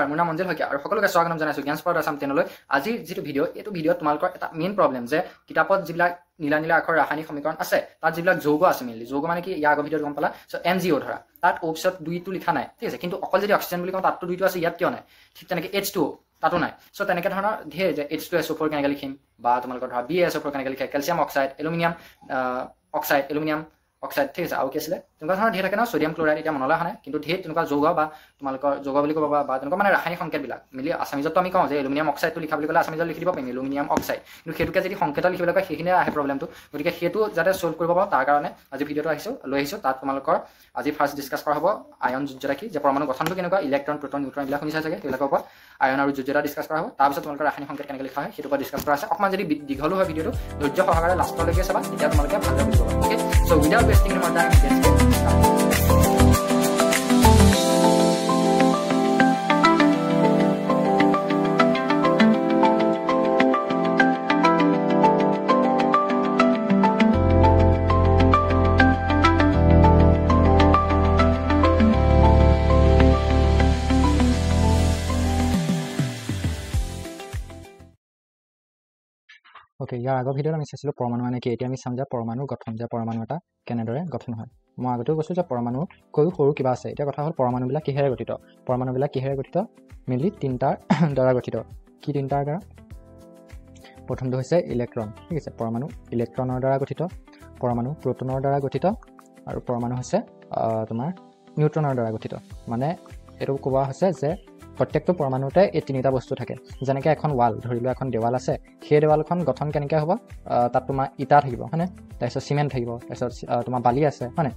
মোৰ নাম মঞ্জিল শইকীয়া আৰু সকলোকে স্বাগতম জনাইছোঁ জ্ঞান স্পট আছাম চেনেললৈ। আজিৰ যিটো ভিডিঅ' এইটো ভিডিঅ'ত তোমালোকৰ এটা মেইন প্ৰব্লেম যে কিতাপত যিবিলাক নীলা নীলা আখৰ ৰাসায়নিক সমীকৰণ আছে তাত যিবিলাক যৌগ আছে মেইনলি যৌগ মানে কি ইয়াৰ আগৰ ভিডিঅ'ত গম পালা চ' MgO ধৰা তাত O পিছত 2টো লিখা নাই ঠিক আছে কিন্তু অকল যদি অক্সিজেন বুলি কওঁ তাততো 2টো আছে ইয়াত কিয় নাই ঠিক তেনেকৈ H2O তাতো নাই চ' তেনেকৈ ধৰণৰ ধেৰ যে H2SO4 কেনেকৈ লিখিম বা তোমালোকৰ ধৰা BaSO4 কেনেকৈ লিখে কেলছিয়াম অক্সাইড এলুমিনিয়াম অক্সাইড ঠিক আছে আৰু কি আছিলে তেনেকুৱা ধৰণৰ ধেৰ থাকে ন ছডিয়াম ক্লৰাইড এতিয়া মনলৈ অহা নাই কিন্তু ধেৰ তেনেকুৱা যৌগ বা তোমালোকৰ যৌগ বুলি ক'ব বা তেনেকুৱা মানে ৰাসায়নিক সংকেতবিলাক মিলি আছামিজতো আমি কওঁ যে এলুমিনিয়াম অক্সাইডটো লিখা বুলি ক'লে আছামিজত লিখি দিব পাৰিম এলুমিনিয়াম অক্সাইড কিন্তু সেইটোকে যদি সংকেত লিখিবলৈ কয় সেইখিনিয়ে আহে প্ৰব্লেমটো গতিকে সেইটো যাতে ছল্ভ কৰিব পাৰোঁ তাৰ কাৰণে আজি ভিডিঅ'টো লৈ আহিছোঁ তাত তোমালোকৰ আজি ফাৰ্ষ্ট ডিছকাছ কৰা হ'ব আয়ন যোজ্যতা যে পৰমাণু গঠনটো কেনেকুৱা ইলেক্ট্ৰন প্ৰটন নিউট্ৰন এইবিলাক শুনিছা চাগে সেইবিলাকৰ ওপৰত আয়ন আৰু যোজ্যতা ডিছকাছ কৰা হ'ব তাৰপিছত তোমালোকৰ ৰাসায়নিক সংকেত কেনেকৈ লিখা হয় সেইটোৰ পৰা ডিছকাছ কৰা আছে অকণমান যদি দীঘলো হয় ভিডিঅ'টো ধৈৰ্য সহকাৰে লাষ্টলৈকে চাবা তেতিয়া তোমালোকে ভালদৰে বুজিব পাৰিবা অ'কে চ' উইদাউট ৱেষ্টিং মোৰ টাইম ওকে ইয়াৰ আগৰ ভিডিঅ'ত আমি চাইছিলোঁ পৰমাণু মানে কি এতিয়া আমি চাম যে পৰমাণুৰ গঠন যে পৰমাণু এটা কেনেদৰে গঠন হয় মই আগতেও কৈছোঁ যে পৰমাণুতকৈও সৰু কিবা আছে এতিয়া কথা হ'ল পৰমাণুবিলাক কিহেৰে গঠিত পৰমাণুবিলাক কিহেৰে গঠিত মেইনলি তিনিটাৰ দ্বাৰা গঠিত কি তিনিটাৰ দ্বাৰা প্ৰথমটো হৈছে ইলেক্ট্ৰন ঠিক আছে পৰমাণু ইলেক্ট্ৰনৰ দ্বাৰা গঠিত পৰমাণু প্ৰটনৰ দ্বাৰা গঠিত আৰু পৰমাণু হৈছে তোমাৰ নিউট্ৰনৰ দ্বাৰা গঠিত মানে এইটো কোৱা হৈছে যে প্ৰত্যেকটো পৰমাণুতে এই তিনিটা বস্তু থাকে যেনেকৈ এখন ৱাল ধৰি লোৱা এখন দেৱাল আছে সেই দেৱালখন গঠন কেনেকৈ হ'ব তাত তোমাৰ ইটা থাকিব হয়নে তাৰপিছত চিমেণ্ট থাকিব তাৰপিছত তোমাৰ বালি আছে হয়নে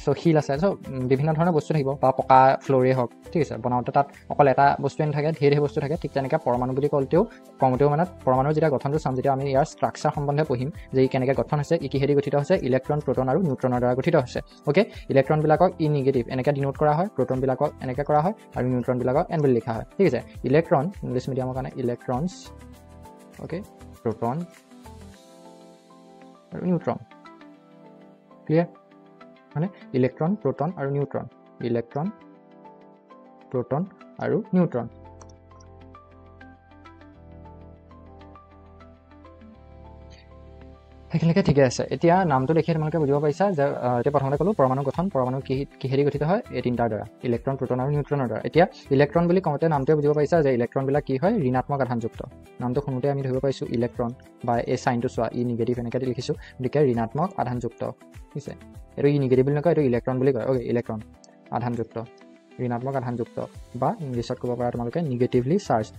চ' শিল আছে চ' বিভিন্ন ধৰণৰ বস্তু থাকিব বা পকা ফ্ল'ৰে হওক ঠিক আছে বনাওঁতে তাত অকল এটা বস্তুৱে নাথাকে ধেৰ বস্তু থাকে ঠিক তেনেকৈ পৰমাণু বুলি কওঁতেও মানে পৰমাণুৰ যেতিয়া গঠনটো চাম যেতিয়া আমি ইয়াৰ ষ্ট্ৰাকচাৰ সম্বন্ধে পঢ়িম যে ই কেনেকৈ গঠন হৈছে ই কিহেদি গঠিত হৈছে ইলেক্ট্ৰন প্ৰটন আৰু নিউট্ৰনৰ দ্বাৰা গঠিত হৈছে অ'কে ইলেক্ট্ৰনবিলাকক ই নিগেটিভ এনেকৈ ডিনোট কৰা হয় প্ৰটনবিলাকক এনেকৈ কৰা হয় আৰু নিউট্ৰনবিলাকক এন বুলি লিখা হয় ঠিক আছে ইলেক্ট্ৰন ইংলিছ মিডিয়ামৰ কাৰণে ইলেক্ট্ৰনছ অ'কে প্ৰটন আৰু নিউট্ৰন ক্লিয়াৰ মানে ইলেক্ট্ৰন প্ৰটন আৰু নিউট্ৰন ইলেক্ট্ৰন প্ৰটন আৰু নিউট্ৰন সেইখিনিলৈকে ঠিকে আছে এতিয়া নামটো দেখি তোমালোকে বুজিব পাৰিছা যে এতিয়া প্ৰথমতে ক'লোঁ পৰমাণু গঠন পৰমাণু কিহেদি গঠিত হয় এই তিনিটাৰ দ্বাৰা ইলেক্ট্ৰন প্ৰটন আৰু নিউট্ৰনৰ দ্বাৰা এতিয়া ইলেক্ট্ৰন বুলি কওঁতে নামটোৱে বুজিব পাৰিছা যে ইলেক্ট্ৰনবিলাক কি হয় ঋণাত্মক আধানযুক্ত নামটো শুনোতে আমি ধৰিব পাৰিছোঁ ইলেক্ট্ৰন বা এই চাইনটো চোৱা ই নিগেটিভ এনেকৈ লিখিছোঁ গতিকে ঋণাত্মক আধানযুক্ত ঠিক আছে এইটো ই নিগেটিভ বুলি নকয় এইটো ইলেক্ট্ৰন বুলি কয় অ'কে ইলেক্ট্ৰন আধানযুক্ত ঋণাত্মক আধানযুক্ত বা ইংলিছত ক'ব পাৰা তোমালোকে নিগেটিভলি চাৰ্জড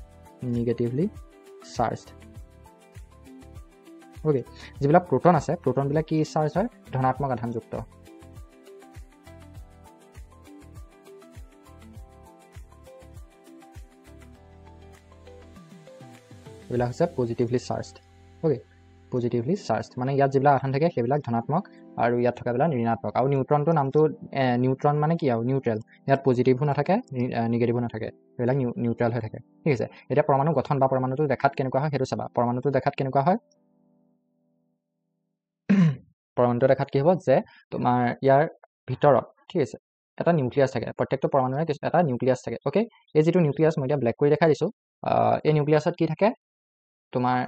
অ'কে যিবিলাক প্ৰটন আছে প্ৰটনবিলাক কি চাৰ্জ হয় ধনাত্মক আধানযুক্ত এইবিলাক হৈছে positively charged okay positively charged মানে ইয়াত যিবিলাক আধান থাকে সেইবিলাক ধনাত্মক আৰু ইয়াত থকাবিলাক ঋণাত্মক আৰু নিউট্ৰনটো নামটো নিউট্ৰন মানে কি আৰু নিউট্ৰেল ইয়াত পজিটিভো নাথাকে নিগেটিভো নাথাকে সেইবিলাক নিউট্ৰেল হৈ থাকে ঠিক আছে এতিয়া পৰমাণু গঠন বা পৰমাণুটো দেখাত কেনেকুৱা হয় সেইটো চাবা পৰমাণুটো দেখাত কেনেকুৱা হয় পৰমাণুটো দেখাত কি হ'ব যে তোমাৰ ইয়াৰ ভিতৰত ঠিক আছে এটা নিউক্লিয়াছ থাকে প্ৰত্যেকটো পৰমাণুৰে এটা নিউক্লিয়াছ থাকে অ'কে এই যিটো নিউক্লিয়াছ মই এতিয়া ব্লেক কৰি দেখাই দিছোঁ এই নিউক্লিয়াছত কি থাকে তোমাৰ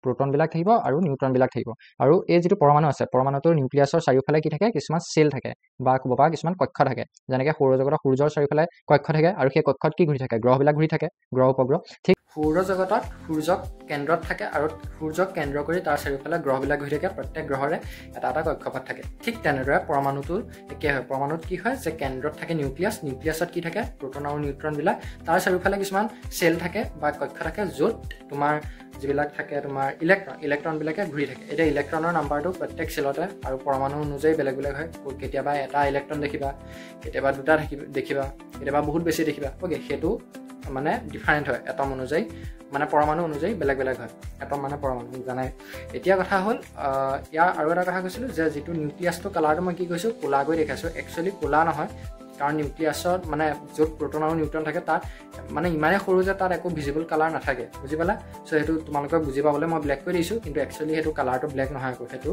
প্ৰটনবিলাক থাকিব আৰু নিউট্ৰনবিলাক থাকিব আৰু এই যিটো পৰমাণু আছে পৰমাণুটোৰ নিউক্লিয়াছৰ চাৰিওফালে কি থাকে কিছুমান চেল থাকে বা ক'ব পাৰা কিছুমান কক্ষ থাকে যেনেকৈ সৌৰজগতৰ সূৰ্যৰ চাৰিওফালে কক্ষ থাকে আৰু সেই কক্ষত কি ঘূৰি থাকে গ্ৰহবিলাক ঘূৰি থাকে গ্ৰহ উপগ্ৰহ ঠিক সৌৰজগতত সূৰ্যক কেন্দ্ৰত থাকে আৰু সূৰ্যক কেন্দ্ৰ কৰি তাৰ চাৰিওফালে গ্ৰহবিলাক ঘূৰি থাকে প্ৰত্যেক গ্ৰহৰে এটা এটা কক্ষপথ থাকে ঠিক তেনেদৰে পৰমাণুটোৰ একে হয় পৰমাণুত কি হয় যে কেন্দ্ৰত থাকে নিউক্লিয়াছত কি থাকে প্ৰটন আৰু নিউট্ৰনবিলাক তাৰ চাৰিওফালে কিছুমান চেল থাকে বা কক্ষ থাকে য'ত তোমাৰ যিবিলাক থাকে তোমাৰ ইলেক্ট্ৰনবিলাকে ঘূৰি থাকে এতিয়া ইলেক্ট্ৰনৰ নাম্বাৰটো প্ৰত্যেক চেলতে আৰু পৰমাণু অনুযায়ী বেলেগ বেলেগ হয় কেতিয়াবা এটা ইলেক্ট্ৰন দেখিবা কেতিয়াবা দুটা দেখিবা কেতিয়াবা বহুত বেছি দেখিবা অ'কে সেইটো মানে ডিফাৰেণ্ট হয় এটম অনুযায়ী মানে পৰমাণু অনুযায়ী বেলেগ বেলেগ হয় এটম মানে পৰমাণু জানাই এতিয়া কথা হ'ল ইয়াৰ আৰু এটা কথা কৈছিলোঁ যে যিটো নিউক্লিয়াছটো কালাৰটো মই কি কৈছোঁ ক'লাকৈ দেখাইছোঁ একচুৱেলি ক'লা নহয় কাৰণ নিউক্লিয়াছত মানে য'ত প্ৰটন আৰু নিউট্ৰন থাকে তাত মানে ইমানেই সৰু যে তাত একো ভিজিবল কালাৰ নাথাকে বুজি পালা চ' সেইটো তোমালোকে বুজি পাবলৈ মই ব্লেক কৰি দিছোঁ কিন্তু একচুৱেলি সেইটো কালাৰটো ব্লেক নহয় আকৌ সেইটো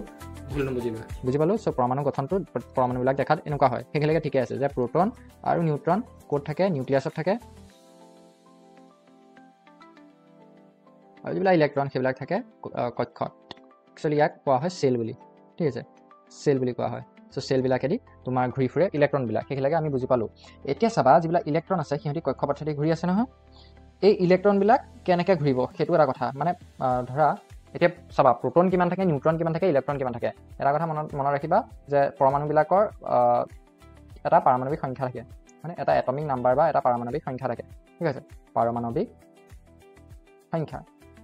ভুল নুবুজিবা বুজি পালোঁ চ' পৰমাণু গঠনটো পৰমাণুবিলাক দেখাত এনেকুৱা হয় সেইখিনিলৈকে ঠিকে আছে যে প্ৰটন আৰু নিউট্ৰন ক'ত থাকে নিউক্লিয়াছত থাকে আৰু যিবিলাক ইলেক্ট্ৰন সেইবিলাক থাকে কক্ষত একচুৱেলি ইয়াক কোৱা হয় চেল বুলি ঠিক আছে চেল বুলি কোৱা হয় চ' চেলবিলাকেদি তোমাৰ ঘূৰি ফুৰে ইলেক্ট্ৰনবিলাক সেইবিলাকে আমি বুজি পালোঁ এতিয়া চাবা যিবিলাক ইলেক্ট্ৰন আছে সিহঁতি কক্ষপথেদি ঘূৰি আছে নহয় এই ইলেক্ট্ৰনবিলাক কেনেকৈ ঘূৰিব সেইটো এটা কথা মানে ধৰা এতিয়া চাবা প্ৰটন কিমান থাকে নিউট্ৰন কিমান থাকে ইলেক্ট্ৰন কিমান থাকে এটা কথা মনত ৰাখিবা যে পৰমাণুবিলাকৰ এটা পাৰমাণৱিক সংখ্যা থাকে মানে এটা এটমিক নাম্বাৰ বা এটা পাৰমাণৱিক সংখ্যা থাকে ঠিক আছে পাৰমাণৱিক সংখ্যা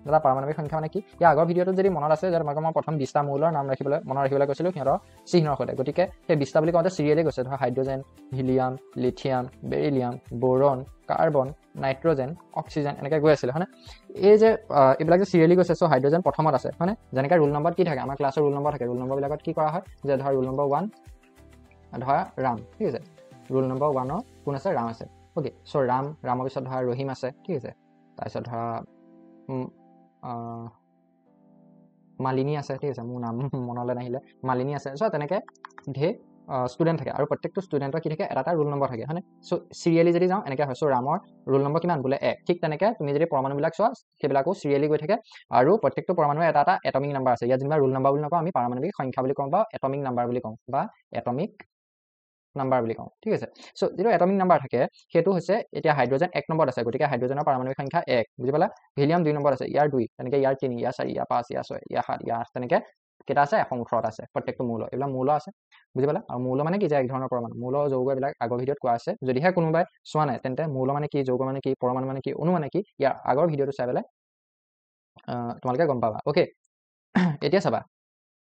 এটা পাৰমাণৱিক সংখ্যা মানে কি ইয়াৰ আগৰ ভিডিঅ'টোত যদি মনত আছে যে তোমাক মই প্ৰথম 20টা মৌলৰ নাম মনত ৰাখিবলৈ কৈছিলোঁ সিহঁতৰ চিহ্নৰ সৈতে গতিকে সেই 20টা বুলি কওঁতে চিৰিয়েলি গৈছে ধৰা hydrogen helium lithium beryllium boron carbon nitrogen oxygen এনেকৈ গৈ আছিলে হয়নে এই যে এইবিলাক যে চিৰিয়েলি গৈছে চ' হাইড্ৰজেন প্ৰথমত আছে হয়নে যেনেকৈ ৰোল নম্বৰত কি থাকে আমাৰ ক্লাছৰ ৰোল নম্বৰ থাকে ৰোল নম্বৰবিলাকত কি কৰা হয় যে ধৰা ৰোল নম্বৰ 1 ধৰা ৰাম ঠিক আছে ৰোল নম্বৰ 1ৰ কোন আছে ৰাম আছে অ'কে চ' ৰামৰ পিছত ধৰা ৰহিম আছে ঠিক আছে তাৰপিছত ধৰা মালিনী আছে ঠিক আছে মোৰ নাম মনলৈ নাহিলে মালিনী আছে চ' তেনেকৈ ঢেৰ ষ্টুডেণ্ট থাকে আৰু প্ৰত্যেকটো ষ্টুডেণ্টৰ কি থাকে এটা ৰোল নম্বৰ থাকে হয়নে চ' চিৰিয়েলি যদি যাওঁ এনেকৈ হয় চ' ৰামৰ ৰোল নম্বৰ কিমান বোলে 1 ঠিক তেনেকৈ তুমি যদি পৰমাণুবিলাক চোৱা সেইবিলাকো চিৰিয়েলি গৈ থাকে আৰু প্ৰত্যেকটো পৰমাণুৰ এটা এটমিক নাম্বাৰ আছে ইয়াত যেনিবা ৰোল নম্বৰ বুলি নকওঁ আমি পাৰমাণৱিক সংখ্যা বুলি কওঁ বা এটমিক নাম্বাৰ বুলি কওঁ বা এটমিক নাম্বাৰ বুলি কওঁ ঠিক আছে চ' যিটো এটমিক নাম্বাৰ থাকে সেইটো হৈছে এতিয়া হাইড্ৰজেন 1 নম্বৰত আছে গতিকে হাইড্ৰজেনৰ পাৰমাণৱিক সংখ্যা 1 বুজি পালা হিলিয়াম 2 নম্বৰত আছে ইয়াৰ 2 তেনেকৈ ইয়াৰ 3 ইয়াৰ 4 ইয়াৰ 5 ইয়াৰ 6 ইয়াৰ 7 ইয়াৰ 8 তেনেকৈ কেইটা আছে 118 আছে প্ৰত্যেকটো মৌল এইবিলাক মৌল আছে বুজি পালা আৰু মৌল মানে কি যে এক ধৰণৰ পৰমাণু মৌল যৌগ এইবিলাক আগৰ ভিডিঅ'ত কোৱা আছে যদিহে কোনোবাই চোৱা নাই তেন্তে মৌল মানে কি যৌগ মানে কি পৰমাণু মানে কি অণু মানে কি ইয়াৰ আগৰ ভিডিঅ'টো চাই পেলাই তোমালোকে গম পাবা অ'কে এতিয়া চাবা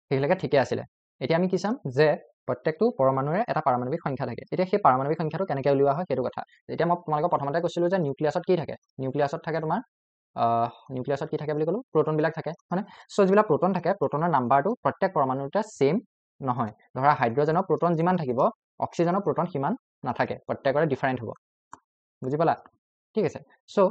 সেইবিলাকে ঠিকে আছিলে এতিয়া আমি কি চাম যে প্ৰত্যেকটো পৰমাণুৰে এটা পাৰমাণৱিক সংখ্যা থাকে এতিয়া সেই পাৰমাণৱিক সংখ্যাটো কেনেকৈ উলিওৱা হয় সেইটো কথা এতিয়া মই তোমালোকক প্ৰথমতে কৈছিলোঁ যে নিউক্লিয়াছত কি থাকে নিউক্লিয়াছত থাকে তোমাৰ নিউক্লিয়াছত কি থাকে বুলি ক'লোঁ প্ৰটনবিলাক থাকে হয়নে চ' যিবিলাক প্ৰটন থাকে প্ৰটনৰ নাম্বাৰটো প্ৰত্যেক পৰমাণুতে ছেইম নহয় ধৰা হাইড্ৰজেনৰ প্ৰটন যিমান থাকিব অক্সিজেনৰ প্ৰটন সিমান নাথাকে প্ৰত্যেকৰে ডিফাৰেণ্ট হ'ব বুজি পালা ঠিক আছে চ'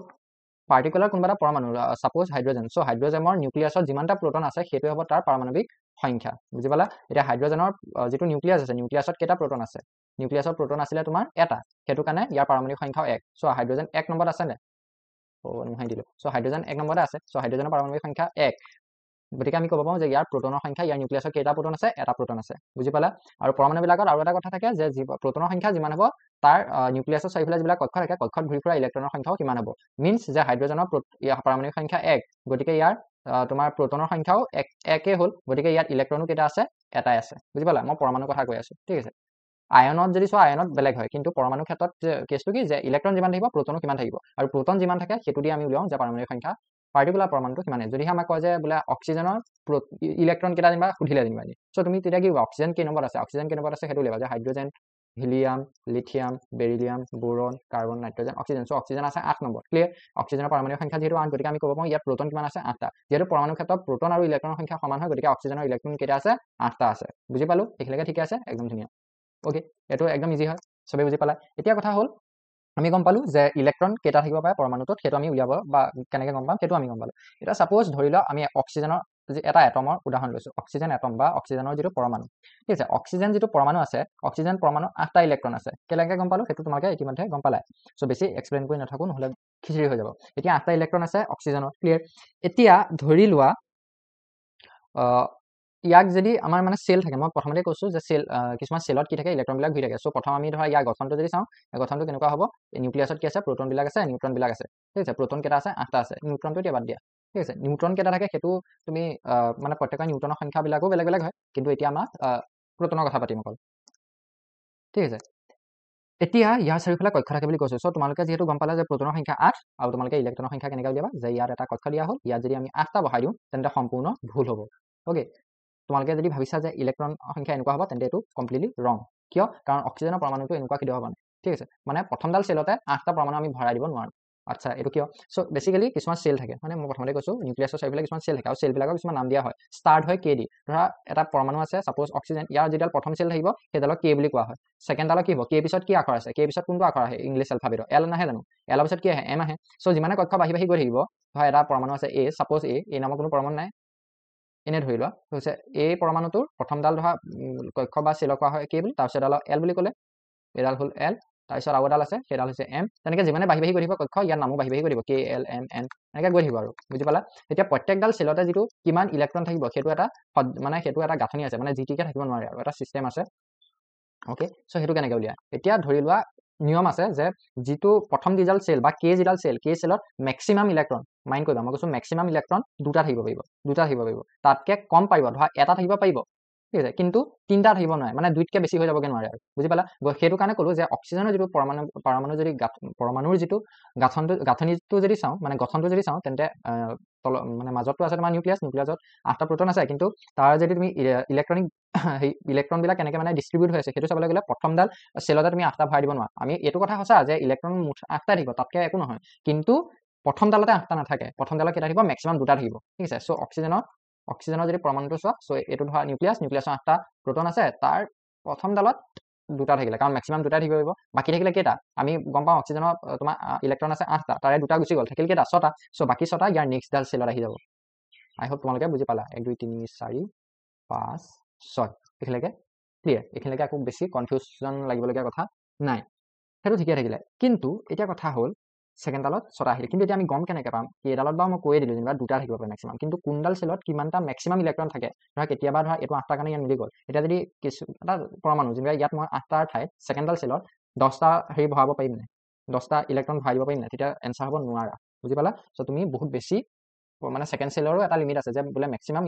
পাৰ্টিকুলাৰ কোনোবা এটা পৰমাণু ছাপ'জ হাইড্ৰজেন চ' হাইড্ৰজেনৰ নিউক্লিয়াছত যিমানটা প্ৰটন আছে সেইটোৱে হ'ব তাৰ পাৰমাণৱিক সংখ্যা বুজি পালা এতিয়া হাইড্ৰজেনৰ যিটো নিউক্লিয়াছ আছে নিউক্লিয়াছত কেইটা প্ৰটন আছে নিউক্লিয়াছত প্ৰটন আছিলে তোমাৰ এটা সেইটো কাৰণে ইয়াৰ পাৰমাণৱিক সংখ্যাও 1 চ' হাইড্ৰজেন 1 নম্বৰত আছে নে নোহাই দিলোঁ চ' হাইড্ৰজেন 1 নম্বৰতে আছে চ' হাইড্ৰজেনৰ পাৰমাণৱিক সংখ্যা 1 গতিকে আমি ক'ব পাৰোঁ যে ইয়াৰ প্ৰটনৰ সংখ্যা ইয়াৰ নিউক্লিয়াছত কেইটা প্ৰটন আছে এটা প্ৰটন আছে বুজি পালা আৰু পৰমাণুবিলাকত আৰু এটা কথা থাকে যে প্ৰটনৰ সংখ্যা যিমান হ'ব তাৰ নিউক্লিয়াছৰ চাৰিওফালে যিবিলাক কক্ষ থাকে কক্ষত ঘূৰি ফুৰা ইলেক্ট্ৰনৰ সংখ্যাও কিমান হ'ব মিনছ যে হাইড্ৰজেনৰ পাৰমাণৱিক সংখ্যা 1 গতিকে ইয়াৰ তোমাৰ প্ৰটনৰ সংখ্যাও 1 হ'ল গতিকে ইয়াত ইলেক্ট্ৰনো কেইটা আছে এটাই আছে বুজি পালা মই পৰমাণুৰ কথা কৈ আছোঁ ঠিক আছে আয়নত যদি চোৱা আয়নত বেলেগ হয় কিন্তু পৰমাণুৰ ক্ষেত্ৰত যে কেছটো কি যে ইলেক্ট্ৰন যিমান থাকিব প্ৰটনো কিমান থাকিব আৰু প্ৰটন যিমান থাকে সেইটো দি আমি উলিয়াওঁ যে পাৰমাণৱিক সংখ্যা পাৰ্টিকুলাৰ পৰমাণুটো কিমানে যদিহে আমাক কয় যে বোলে অক্সিজেনৰ ইলেক্ট্ৰন কেইটা যেনিবা সুধিলে যেনিবা চ' তুমি তেতিয়া কি অক্সিজেন কেই নম্বৰত আছে অক্সিজেন কেই নম্বৰত আছে সেইটো উলিয়াবা যে hydrogen helium lithium beryllium boron carbon nitrogen oxygen so' oxygen আছে 8 নম্বৰ ক্লিয়াৰ অক্সিজেনৰ পাৰমাণৱিক সংখ্যা যিহেতু 8 গতিকে আমি ক'ব পাৰোঁ ইয়াত প্ৰটন কিমান আছে 8টা যিহেতু পৰমাণুৰ ক্ষেত্ৰত প্ৰটন আৰু ইলেক্ট্ৰনৰ সংখ্যা সমান হয় গতিকে অক্সিজেনৰ ইলেক্ট্ৰন কেইটা আছে 8টা আছে বুজি পালোঁ এইখিনিলৈকে ঠিকে আছে একদম ধুনীয়া অ'কে এইটো একদম ইজি হয় চবেই বুজি পালা এতিয়া কথা হ'ল আমি গম পালোঁ যে ইলেক্ট্ৰন কেইটা থাকিব পাৰে পৰমাণুটোত সেইটো আমি উলিয়াব বা কেনেকৈ গম পাম সেইটো আমি গম পালোঁ এতিয়া ছাপ'জ ধৰি লওক আমি অক্সিজেনৰ এটা এটমৰ উদাহৰণ লৈছোঁ অক্সিজেন এটম বা অক্সিজেনৰ যিটো পৰমাণু ঠিক আছে অক্সিজেন যিটো পৰমাণু আছে অক্সিজেন পৰমাণু 8টা ইলেক্ট্ৰন আছে কেনেকৈ গম পালোঁ সেইটো তোমালোকে ইতিমধ্যে গম পালাই চ' বেছি এক্সপ্লেইন কৰি নাথাকোঁ নহ'লে খিচিৰি হৈ যাব এতিয়া 8টা ইলেক্ট্ৰন আছে অক্সিজেনৰ ক্লিয়াৰ এতিয়া ধৰি লোৱা ইয়াক যদি আমাৰ মানে চেল থাকে মই প্ৰথমতে কৈছোঁ যে চেল কিছুমান চেলত কি থাকে ইলেক্ট্ৰনবিলাক ঘূৰি থাকে চ' প্ৰথম আমি ধৰা ইয়াৰ গঠনটো যদি চাওঁ গঠনটো কেনেকুৱা হ'ব নিউক্লিয়াছত কি আছে প্ৰটনবিলাক আছে নিউট্ৰনবিলাক আছে ঠিক আছে প্ৰটন কেইটা আছে 8টা আছে নিউট্ৰনটো এতিয়া বাদ দিয়া ঠিক আছে নিউট্ৰন কেইটা থাকে সেইটো তুমি মানে প্ৰত্যেকৰ নিউট্ৰনৰ সংখ্যাবিলাকো বেলেগ বেলেগ হয় কিন্তু এতিয়া আমাৰ প্ৰটনৰ কথা পাতিম অকল ঠিক আছে এতিয়া ইয়াৰ চাৰিওফালে কক্ষ থাকে বুলি কৈছোঁ চ' তোমালোকে যিহেতু গম পালা যে প্ৰটনৰ সংখ্যা 8 আৰু তোমালোকে ইলেক্ট্ৰনৰ সংখ্যা কেনেকৈ উলিয়াবা যে ইয়াত এটা কক্ষ দিয়া হ'ল ইয়াত যদি আমি 8টা বহাই দিওঁ তেন্তে সম্পূৰ্ণ ভুল হ'ব অ'কে তোমালোকে যদি ভাবিছা যে ইলেক্ট্ৰন সংখ্যা এনেকুৱা হ'ব তেন্তে এইটো কমপ্লিটলি ৰং কিয় কাৰণ অক্সিজেনৰ পৰমাণুটো এনেকুৱা কেতিয়াও হ'ব নাই ঠিক আছে মানে প্ৰথমডাল চেলতে 8টা পৰমাণু আমি ভৰাই দিব নোৱাৰোঁ আচ্ছা এইটো কিয় চ' বেছিকেলি কিছুমান চেল থাকে মানে মই প্ৰথমতে কৈছোঁ নিউক্লিয়াছৰ চাৰিওফালে কিছুমান চেল থাকে আৰু চেলবিলাকৰ কিছুমান নাম দিয়া হয় ষ্টাৰ্ট হয় কে দি ধৰা এটা পৰমাণু আছে ছাপ'জ অক্সিজেন ইয়াৰ যিডাল প্ৰথম চেল থাকিব সেইডালক কে বুলি কোৱা হয় ছেকেণ্ডডালত কি হ'ব কে পিছত কি আখৰ আছে কে পিছত কোনটো আখৰ আহে ইংলিছ এলফাবেটৰ এল নাহে জানো এলৰ পিছত কি আহে এম আহে চ' যিমানে কক্ষ বাঢ়ি বাঢ়ি গৈ থাকিব ধৰা এটা পৰমাণু আছে এ ছাপ'জ এ নামৰ কোনো পৰমাণু নাই এনে ধৰি লোৱা হৈছে এই পৰমাণুটোৰ প্ৰথমডাল ধৰা কক্ষ বা চেলক কোৱা হয় কে বুলি তাৰপিছত এডাল এল বুলি ক'লে এডাল হ'ল এল তাৰপিছত আৰু এডাল আছে সেইডাল হৈছে M তেনেকৈ যিমানে বাঢ়ি বাঢ়ি গৈ থাকিব কক্ষ ইয়াৰ নামো বাঢ়ি বাঢ়ি গৈ থাকিব K L M N এনেকৈ গৈ থাকিব আৰু বুজি পালা এতিয়া প্ৰত্যেকডাল চেলতে যিটো কিমান ইলেক্ট্ৰন থাকিব সেইটো এটা গাঁথনি আছে মানে জিটিকে থাকিব নোৱাৰে আৰু এটা চিষ্টেম আছে ওকে সো সেইটো কেনেকৈ উলিয়ায় এতিয়া ধৰি লোৱা নিয়ম আছে যে যিটো প্ৰথম যিডাল চেল বা কে যিডাল চেল কে চেলত মেক্সিমাম ইলেক্ট্ৰন মাইণ্ড কৰিবা মই কৈছোঁ মেক্সিমাম ইলেক্ট্ৰন দুটা থাকিব পাৰিব তাতকৈ কম পাৰিব ধৰা এটা থাকিব পাৰিব ঠিক আছে কিন্তু তিনিটা থাকিব নোৱাৰে মানে দুইতকৈ বেছি হৈ যাবগৈ নোৱাৰে আৰু বুজি পালা সেইটো কাৰণে ক'লোঁ যে অক্সিজেনৰ যিটো পৰমাণু যদি পৰমাণুৰ যিটো গাঁথনিটো যদি চাওঁ মানে গঠনটো যদি চাওঁ তেন্তে মানে মাজতটো আছে তোমাৰ নিউক্লিয়াছত 8টা প্ৰ'টন আছে কিন্তু তাৰ যদি তুমি ইলেক্ট্ৰনবিলাক কেনেকৈ মানে ডিষ্ট্ৰিবিউট হৈ আছে সেইটো চাবলৈ গ'লে প্ৰথমডাল চেলতে তুমি 8টা ভৰাই দিব নোৱাৰা আমি এইটো কথা সঁচা যে ইলেক্ট্ৰন মুঠ 8টা থাকিব তাতকৈ একো নহয় কিন্তু প্ৰথমডালতে 8টা নাথাকে প্ৰথমডালত কেইটা থাকিব মেক্সিমাম 2টা থাকিব ঠিক আছে চ' অক্সিজেনৰ যদি প্ৰমাণটো চোৱা চ' এইটো ধৰা নিউক্লিয়াছৰ 8টা প্ৰ'টন আছে তাৰ প্ৰথমডালত 2টা থাকিলে কাৰণ মেক্সিমাম 2টাই থাকিব পাৰিব বাকী থাকিলে কেইটা আমি গম পাওঁ অক্সিজেনৰ তোমাৰ ইলেক্ট্ৰন আছে 8টা তাৰে 2টা গুচি গ'ল থাকিল কেইটা 6টা চ' বাকী 6টা ইয়াৰ নেক্সটডাল চেলত আহি যাব আই হোপ তোমালোকে বুজি পালা 1 2 3 4 5 6 এইখিনিলৈকে ক্লিয়াৰ এইখিনিলৈকে আকৌ বেছি কনফিউজন লাগিবলগীয়া কথা নাই সেইটো ঠিকে থাকিলে কিন্তু এতিয়া কথা হ'ল ছেকেণ্ডডালত 6টা আহিলে কিন্তু এতিয়া আমি গম কেনেকৈ পাম এইডালত বাৰু মই কৈয়ে দিলোঁ যেনিবা 2টা থাকিব পাৰে মেক্সিমাম কিন্তু কোনডাল চেলত কিমানটা মেক্সিমাম ইলেক্ট্ৰন থাকে ধৰা কেতিয়াবা ধৰা এইটো 8টাৰ কাৰণে ইয়াত মিলি গ'ল এতিয়া যদি এটা পৰমাণু যেনিবা ইয়াত মই 8টাৰ ঠাইত ছেকেণ্ডডাল চেলত 10টা হেৰি ভৰাব পাৰিম নাই 10টা ইলেক্ট্ৰন ভৰাই দিব পাৰিম নাই তেতিয়া এনচাৰ হ'ব নোৱাৰা বুজি পালা চ' তুমি বহুত বেছি মানে ছেকেণ্ড চেলৰো এটা লিমিট আছে যে বোলে মেক্সিমাম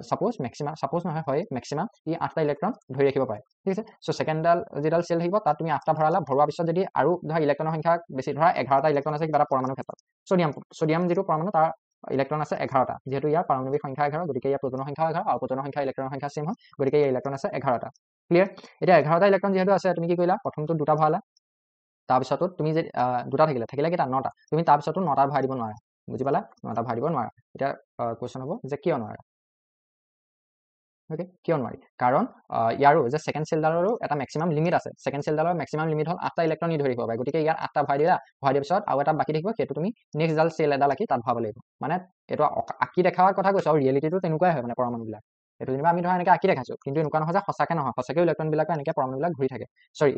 ছাপোজ নহয় হয় মেক্সিমাম 8টা ইলেক্ট্ৰন ধৰি ৰাখিব পাৰে ঠিক আছে চ' ছেকেণ্ডডাল যিডাল চেল থাকিব তাত তুমি 8টা ভৰালা ভৰোৱাৰ পিছত যদি আৰু ধৰা ইলেক্ট্ৰনৰ সংখ্যা বেছি ধৰা 11টা ইলেক্ট্ৰন আছে কিবা এটা পৰমাণুৰ ক্ষেত্ৰত ছডিয়াম যিটো পৰমাণু তাৰ ইলেক্ট্ৰন আছে 11টা যিহেতু ইয়াৰ পাৰমাণৱিক সংখ্যা 11 গতিকে ইয়াৰ প্ৰ'টনৰ সংখ্যা 11 আৰু প্ৰ'টনৰ সংখ্যা ইলেক্ট্ৰনৰ সংখ্যা চেম হয় গতিকে ইয়াৰ ইলেক্ট্ৰন আছে 11টা ক্লিয়াৰ এতিয়া 11টা ইলেক্ট্ৰন যিহেতু আছে তুমি কি কৰিলা প্ৰথমটো 2টা ভৰালা তাৰপিছতো তুমি যদি 2টা থাকিলে কেইটা 9টা তুমি তাৰপিছতো 9টা ভৰাই দিব নোৱাৰা বুজি পালা 9টা ভৰাই দিব নোৱাৰা এতিয়া কুৱেশ্যন হ'ব যে কিয় নোৱাৰা ওকে কিয় নোৱাৰি কাৰণ ইয়াৰো যে ছেকেণ্ড চেলডালৰো এটা মেক্সিমাম লিমিট আছে ছেকেণ্ড চেলডালৰ মেক্সিমাম লিমিট হ'ল 8টা ইলেক্ট্ৰন ধৰি ৰাখিব পাৰে গতিকে ইয়াত 8টা ভৰাই দিয়াৰ পিছত আৰু এটা বাকী থাকিব সেইটো তুমি নেক্সটডাল চেল এডাল আঁকি তাত ভৰাব লাগিব মানে এইটো আঁকি দেখাৰ কথা কৈছোঁ আৰু ৰিয়েলিটিটো তেনেকুৱাই হয় মানে পৰমাণুবিলাক এইটো যেনিবা আমি ধৰা এনেকৈ আঁকি দেখাইছোঁ কিন্তু এনেকুৱা নহয় যে সঁচাকৈ নহয় সঁচাকৈ ইলেক্ট্ৰনবিলাকো এনেকৈ পৰমাণুবিলাক ঘূৰি থাকে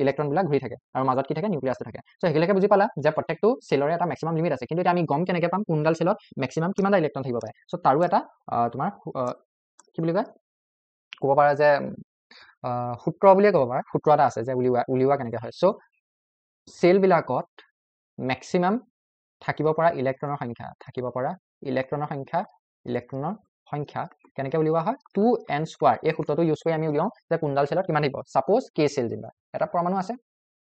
ইলেক্ট্ৰনবিলাক ঘূৰি থাকে আৰু মাজত কি থাকে নিউক্লিয়াছটো থাকে চ' সেইবিলাকে বুজি পালা যে প্ৰত্যেকটো চেলৰে এটা মেক্সিমাম লিমিট আছে কিন্তু এতিয়া আমি গম কেনেকৈ পাম কোনডাল চেলত মেক্সিমাম কিমানটা ইলেক্ট্ৰন থাকিব পাৰে চ' তাৰো এটা তোমাৰ কি বুলি কয় ক'ব পাৰা যে সূত্ৰ বুলিয়ে ক'ব পাৰা সূত্ৰ এটা আছে যে উলিওৱা কেনেকৈ হয় চ' চেলবিলাকত মেক্সিমাম থাকিব পৰা ইলেক্ট্ৰনৰ সংখ্যা কেনেকৈ উলিওৱা হয় 2n² এই সূত্ৰটো ইউজ কৰি আমি উলিয়াওঁ যে কোনডাল চেলত কিমান থাকিব ছাপ'জ কে চেল যেনিবা এটা পৰমাণু আছে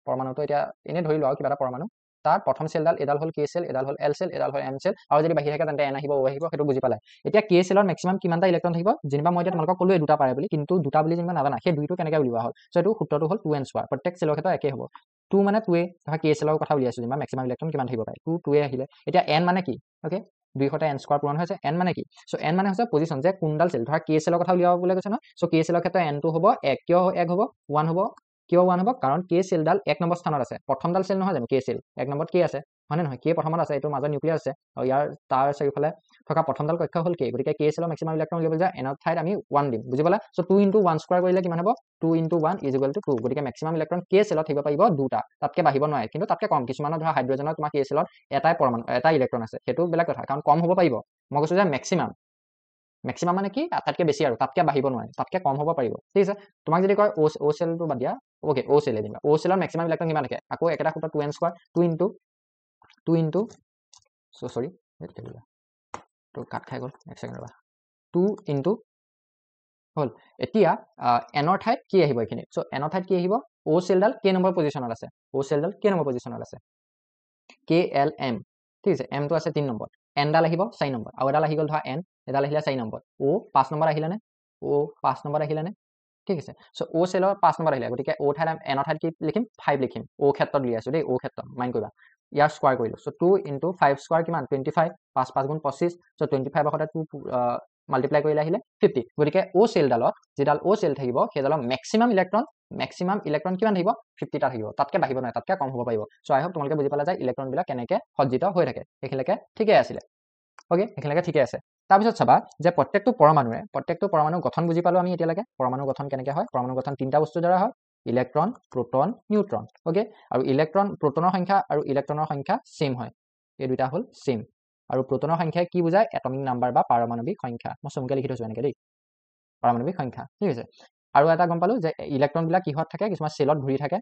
পৰমাণুটো এতিয়া এনেই ধৰি লোৱা কিবা এটা পৰমাণু তাৰ প্ৰথম চেলডাল এডাল হ'ল কে চেল এডাল হ'ল এল চেল এডাল হ'ল এম চেল আৰু যদি বাঢ়ি থাকে তেন্তে এন আহিব অ' আহিব সেইটো বুজি পালে এতিয়া কে চেলৰ মেক্সিমাম কিমানটা ইলেক্ট্ৰন থাকিব যেনিবা মই এতিয়া তোমালোকক ক'লোৱে 2টা পাৰে বুলি কিন্তু 2টা বুলি যেনিবা নাজানা সেই 2টো কেনেকৈ উলিওৱা হ'ল চ' এইটো সূত্ৰটো হ'ল 2n² প্ৰত্যেক চেলৰ ক্ষেত্ৰত একেই হ'ব 2 মানে 2 ধৰা কে চেলৰ কথা উলিয়াইছোঁ যেনিবা মেক্সিমাম ইলেক্ট্ৰন কিমান থাকিব পাৰে 2 আহিলে এতিয়া n মানে কি অ'কে 2 n² পূৰণ হৈছে n মানে কি চ' n মানে হৈছে পজিশ্যন যে কোনডাল চেল ধৰা কে চেলৰ কথা উলিয়াবলৈ কৈছে নহয় চ' কে চেলৰ ক্ষেত্ৰত nটো হ'ব 1 কিয় 1 হ'ব 1 হ'ব কিয় 1 হ'ব কাৰণ কে চেলডাল 1 নম্বৰ স্থানত আছে প্ৰথমডাল চেল নহয় জানো কে চেল 1 নম্বৰত কি আছে হয় নে নহয় কে প্ৰথমত আছে এইটো মাজত নিউক্লিয়াছ আছে আৰু ইয়াৰ তাৰ চাৰিওফালে থকা প্ৰথমডাল কক্ষ হ'ল কে গতিকে কে চেলৰ মেক্সিমাম ইলেক্ট্ৰন উলিয়াবলৈ যায় এনৰ ঠাইত আমি 1 দিম বুজি পালা চ' 2 × 1² কৰিলে কিমান হ'ব 2 × 1 = 2 গতিকে মেক্সিমাম ইলেক্ট্ৰন কে চেলত থাকিব পাৰিব 2টা তাতকৈ বাঢ়িব নোৱাৰে কিন্তু তাতকৈ কম কিছুমানৰ ধৰা হাইড্ৰজেনৰ তোমাৰ কে চেলত এটা ইলেক্ট্ৰন আছে সেইটো বেলেগ কথা কাৰণ কম হ'ব পাৰিব মই কৈছোঁ যে মেক্সিমাম মানে কি আটাইতকৈ বেছি আৰু তাতকৈ বাঢ়িব নোৱাৰে তাতকৈ কম হ'ব পাৰিব ঠিক আছে তোমাক যদি কয় অ' চেলটো বাদ দিয়া অ'কে অ' চেলে দিবা অ' চেলৰ মেক্সিমাম ইলেক্ট্ৰন কিমান থাকে আকৌ একেটা সূত্ৰ 2n² 2 চৰি তো কাট খাই গ'ল 1 ছেকেণ্ড ৰ'বা 2 হ'ল এতিয়া এনৰ ঠাইত কি আহিব এইখিনি চ' এনৰ ঠাইত কি আহিব অ' চেলডাল কেই নম্বৰ পজিশ্যনত আছে কে এল এম ঠিক আছে এমটো আছে 3 নম্বৰ এনডাল আহিব 4 নম্বৰ আৰু এডাল আহি গ'ল ধৰা এন এডাল আহিলে 4 নম্বৰ অ' 5 নম্বৰ আহিলেনে ঠিক আছে চ' অ' চেলৰ 5 নম্বৰ আহিলে গতিকে অ' ঠাইত এনৰ ঠাইত কি লিখিম 5 লিখিম অ' ক্ষেত্ৰত উলিয়াইছোঁ দেই অ' ক্ষেত্ৰত মাইণ্ড কৰিবা ইয়াৰ স্কোৱাৰ কৰিলোঁ চ' 2 × 5² কিমান 25 5 5 × 25 চ' 25 সৈতে 2 মাল্টিপ্লাই কৰিলে আহিলে 50 গতিকে অ' চেলডালত যিডাল অ' চেল থাকিব সেইডালৰ মেক্সিমাম ইলেক্ট্ৰন কিমান থাকিব 50টা থাকিব তাতকৈ বাঢ়িব নোৱাৰে তাতকৈ কম হ'ব পাৰিব চ' আই হোপ তোমালোকে বুজি পালা যে ইলেক্ট্ৰনবিলাক কেনেকৈ সজ্জিত হৈ থাকে সেইখিনিলৈকে ঠিকেই আছিলে অ'কে সেইখিনিলৈকে ঠিকে আছে তাৰপিছত চাবা যে প্ৰত্যেকটো পৰমাণু গঠন বুজি পালোঁ আমি এতিয়ালৈকে পৰমাণু গঠন কেনেকৈ হয় পৰমাণু গঠন 3টা বস্তুৰ দ্বাৰা হয় ইলেক্ট্ৰন প্ৰোটন নিউট্ৰন ওকে আৰু ইলেক্ট্ৰন প্ৰোটনৰ সংখ্যা আৰু ইলেক্ট্ৰনৰ সংখ্যা সেম হয় এই দুটা হল সেম আৰু প্ৰোটনৰ সংখ্যা কি বুজায় এটমিক নাম্বাৰ বা পাৰমাণবিক সংখ্যা মই চমুকে লিখি থৈছো এনেকৈ দেই পাৰমাণবিক সংখ্যা ঠিক আছে আৰু এটা গম পালো যে ইলেক্ট্ৰন বিলাক কিহত থাকে কিছুমান সেলত ঘূৰি থাকে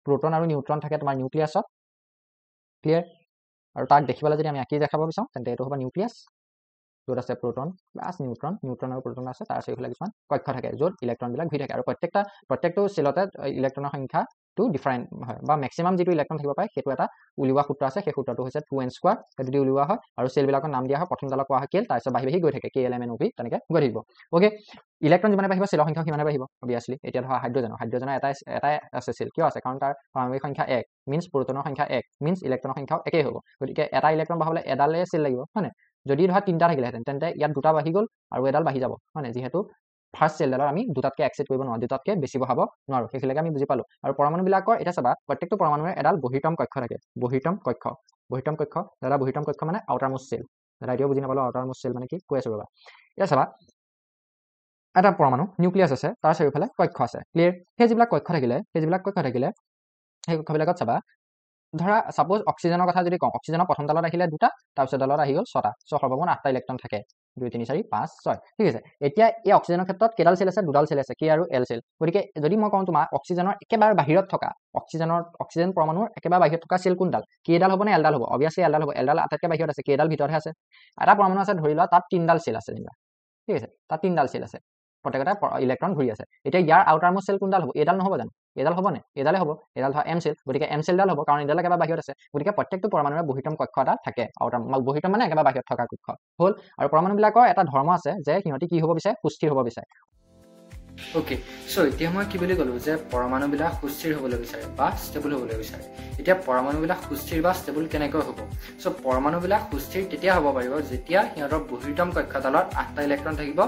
প্ৰোটন আৰু নিউট্ৰন থাকে তোমাৰ নিউক্লিয়াছত ক্লিয়াৰ আৰু তাক দেখিবলৈ যদি আমি আঁকি দেখাব বিচাৰো তেন্তে এইটো হ'ব নিউক্লিয়াছ য'ত আছে প্ৰোটন প্লাছ নিউট্ৰন আৰু প্ৰোটন আছে তাৰ চাৰিওফালে কিছুমান কক্ষ থাকে য'ত ইলেক্ট্ৰন বিলাক ঘূৰি থাকে আৰু প্ৰত্যেকটো সেলতে ইলেক্ট্ৰনৰ সংখ্যাটো ডিফাৰেণ্ট হয় বা মেক্সিমাম যিটো ইলেক্ট্ৰন থাকিব পাৰে সেইটো এটা উলিওৱা সূত্ৰ আছে সেই সূত্ৰটো হৈছে 2n² সেইটো দি উলিওৱা হয় আৰু সেলবিলাকৰ নাম দিয়া হয় প্ৰথম ডালক কোৱা হয় কেল তাৰপিছত বাঢ়ি গৈ থাকে KLMNOP তেনেকৈ গৈ থাকিব ওকে ইলেক্ট্ৰন যিমানে বাঢ়িব সেলৰ সংখ্যা সিমানে বাঢ়িব অবভিয়াছলি এতিয়া ধৰা হাইড্ৰজেনৰ এটাই আছে সেল কিয় আছে কাৰণ তাৰ পাৰমাণবিক সংখ্যা 1 মিন্স প্ৰোটনৰ সংখ্যা 1 মিন্স ইলেক্ট্ৰনৰ সংখ্যাও একেই হ'ব গতিকে এটা ইলেক্ট্ৰন বঢ়াবলৈ এডালে সেল লাগিব হয়নে যদি ধৰা তিনটা থাকিলেহেঁতেন তেন্তে ইয়াত দুটা বাঢ়ি গ'ল আৰু এডাল বাঢ়ি যাব হয়নে যিহেতু ফাৰ্ষ্ট সেলডালত আমি দুটাতকৈ এক্সিড কৰিব নোৱাৰোঁ দুটাতকৈ বেছি বঢ়াব নোৱাৰোঁ সেইখিনিলৈকে আমি বুজি পালোঁ আৰু পৰমাণুবিলাকৰ এতিয়া চাবা প্ৰত্যেকটো পৰমাণুৰে এডাল বহিৰ্তম কক্ষ থাকে বহিৰ্তম কক্ষ দাদা বহিৰ্তম কক্ষ মানে আউটাৰ মোষ্ট সেল দাদা এতিয়াও বুজি নাপালোঁ আউটাৰ মোষ্ট সেল মানে কি কৈ আছোঁ ৰ'বা এতিয়া চাবা এটা পৰমাণু নিউক্লিয়াছ আছে তাৰ চাৰিওফালে কক্ষ আছে ক্লিয়াৰ সেই যিবিলাক কক্ষ থাকিলে সেই কক্ষবিলাকত চাবা ধৰা সাপোজ অক্সিজেনৰ কথা যদি কওঁ অক্সিজেনৰ প্ৰথম ডালত আহিলে দুটা তাৰপিছত ডালত আহি গ'ল 6টা সৰ্বমুঠ 8টা ইলেক্ট্ৰন থাকে 2 3 4 5 6 ঠিক আছে এতিয়া এই অক্সিজেনৰ ক্ষেত্ৰত কেইডাল সেল আছে দুডাল সেল আছে কে আৰু এল সেল গতিকে যদি মই কওঁ তোমাৰ অক্সিজেনৰ একেবাৰে বাহিৰত থকা অক্সিজেন পৰমাণুৰ একেবাৰে বাহিৰত থকা সেল কোনডাল কেডাল হ'ব নে এলডাল হ'ব অবভিয়াছলি এলডাল হ'ব এলডাল আটাইতকৈ বাহিৰত আছে কেডাল ভিতৰতহে আছে এটা পৰমাণু আছে ধৰি লোৱা তাত 3ডাল সেল আছে যেনিবা ঠিক আছে তাত 3ডাল সেল আছে প্ৰত্যেকটা ইলেক্ট্ৰন ঘূৰি আছে এতিয়া ইয়াৰ আউটাৰ মোষ্ট সেল কোনডাল হ'ব এডাল নহ'ব জানো এডাল হ'ব নে এডালে হ'ব এডাল ধৰা এম সেল গতিকে এম সেলডাল হ'ব কাৰণ এডাল একেবাৰে বাহিৰত আছে গতিকে প্ৰত্যেকটো পৰমাণুৰে বহিৰ্তম কক্ষ এটা থাকে আউটাৰ বহিৰ্তম মানে একেবাৰে বাহিৰত থকা কক্ষ হ'ল আৰু পৰমাণুবিলাকৰ এটা ধৰ্ম আছে যে সিহঁতি কি হ'ব বিচাৰে সুস্থিৰ হ'ব বিচাৰে ওকে সো এতিয়া মই কি বুলি ক'লো যে পৰমাণুবিলাক সুস্থিৰ হ'বলৈ বিচাৰে বা ষ্টেবল হ'বলৈ বিচাৰে এতিয়া পৰমাণুবিলাক সুস্থিৰ বা ষ্টেবল কেনেকৈ হ'ব সো পৰমাণুবিলাক সুস্থিৰ তেতিয়া হ'ব পাৰিব যেতিয়া সিহঁতৰ বহিৰ্তম কক্ষডালত 8টা ইলেক্ট্ৰন থাকিব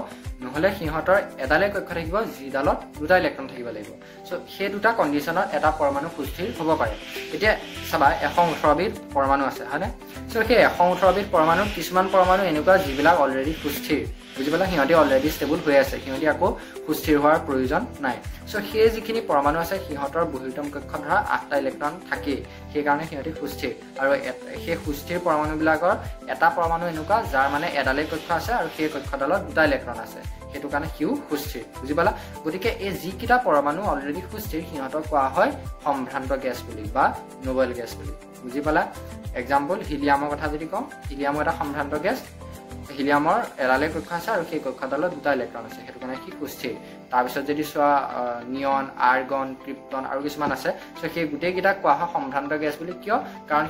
নহ'লে সিহঁতৰ এডালে কক্ষ থাকিব যিডালত 2টা ইলেক্ট্ৰন থাকিব লাগিব সো সেই দুটা কণ্ডিশ্যনত এটা পৰমাণু সুস্থিৰ হ'ব পাৰে এতিয়া চাবা 118 বিধ পৰমাণু আছে হয়নে সো সেই 118 বিধ পৰমাণুৰ কিছুমান পৰমাণু এনেকুৱা যিবিলাক অলৰেডি সুস্থিৰ বুজি পালা সিহঁতি অলৰেডি ষ্টেবল হৈ আছে সিহঁতি আকৌ সুস্থিৰ হোৱাৰ প্ৰয়োজন নাই সো সেই যিখিনি পৰমাণু আছে সিহঁতৰ বহিৰ্তম কক্ষত ধৰা 8টা ইলেক্ট্ৰন থাকেই সেইকাৰণে সিহঁতি সুস্থিৰ আৰু সেই সুস্থিৰ পৰমাণুবিলাকৰ এটা পৰমাণু এনেকুৱা যাৰ মানে এডালেই কক্ষ আছে আৰু সেই কক্ষডালত 2টা ইলেক্ট্ৰন আছে সেইটো কাৰণে সিও সুস্থিৰ বুজি পালা গতিকে এই যিকেইটা পৰমাণু অলৰেডি সুস্থিৰ সিহঁতক কোৱা হয় সম্ভ্ৰান্ত গেছ বুলি বা নোবেল গেছ বুলি বুজি পালা এক্সাম্পল হিলিয়ামৰ কথা যদি কওঁ হিলিয়াম এটা সম্ভ্ৰান্ত গেছ হিলিয়ামৰ এডালে কক্ষ আছে আৰু সেই কক্ষডালত 2টা ইলেক্ট্ৰন আছে সেইটো কাৰণে সি সুস্থিৰ তাৰপিছত যদি চোৱা নিয়ন আৰ্গন ক্ৰিপ্টন আৰু কিছুমান আছে সো সেই গোটেইকেইটাক কোৱা হয় সম্ভ্ৰান্ত গেছ বুলি কিয় কাৰণ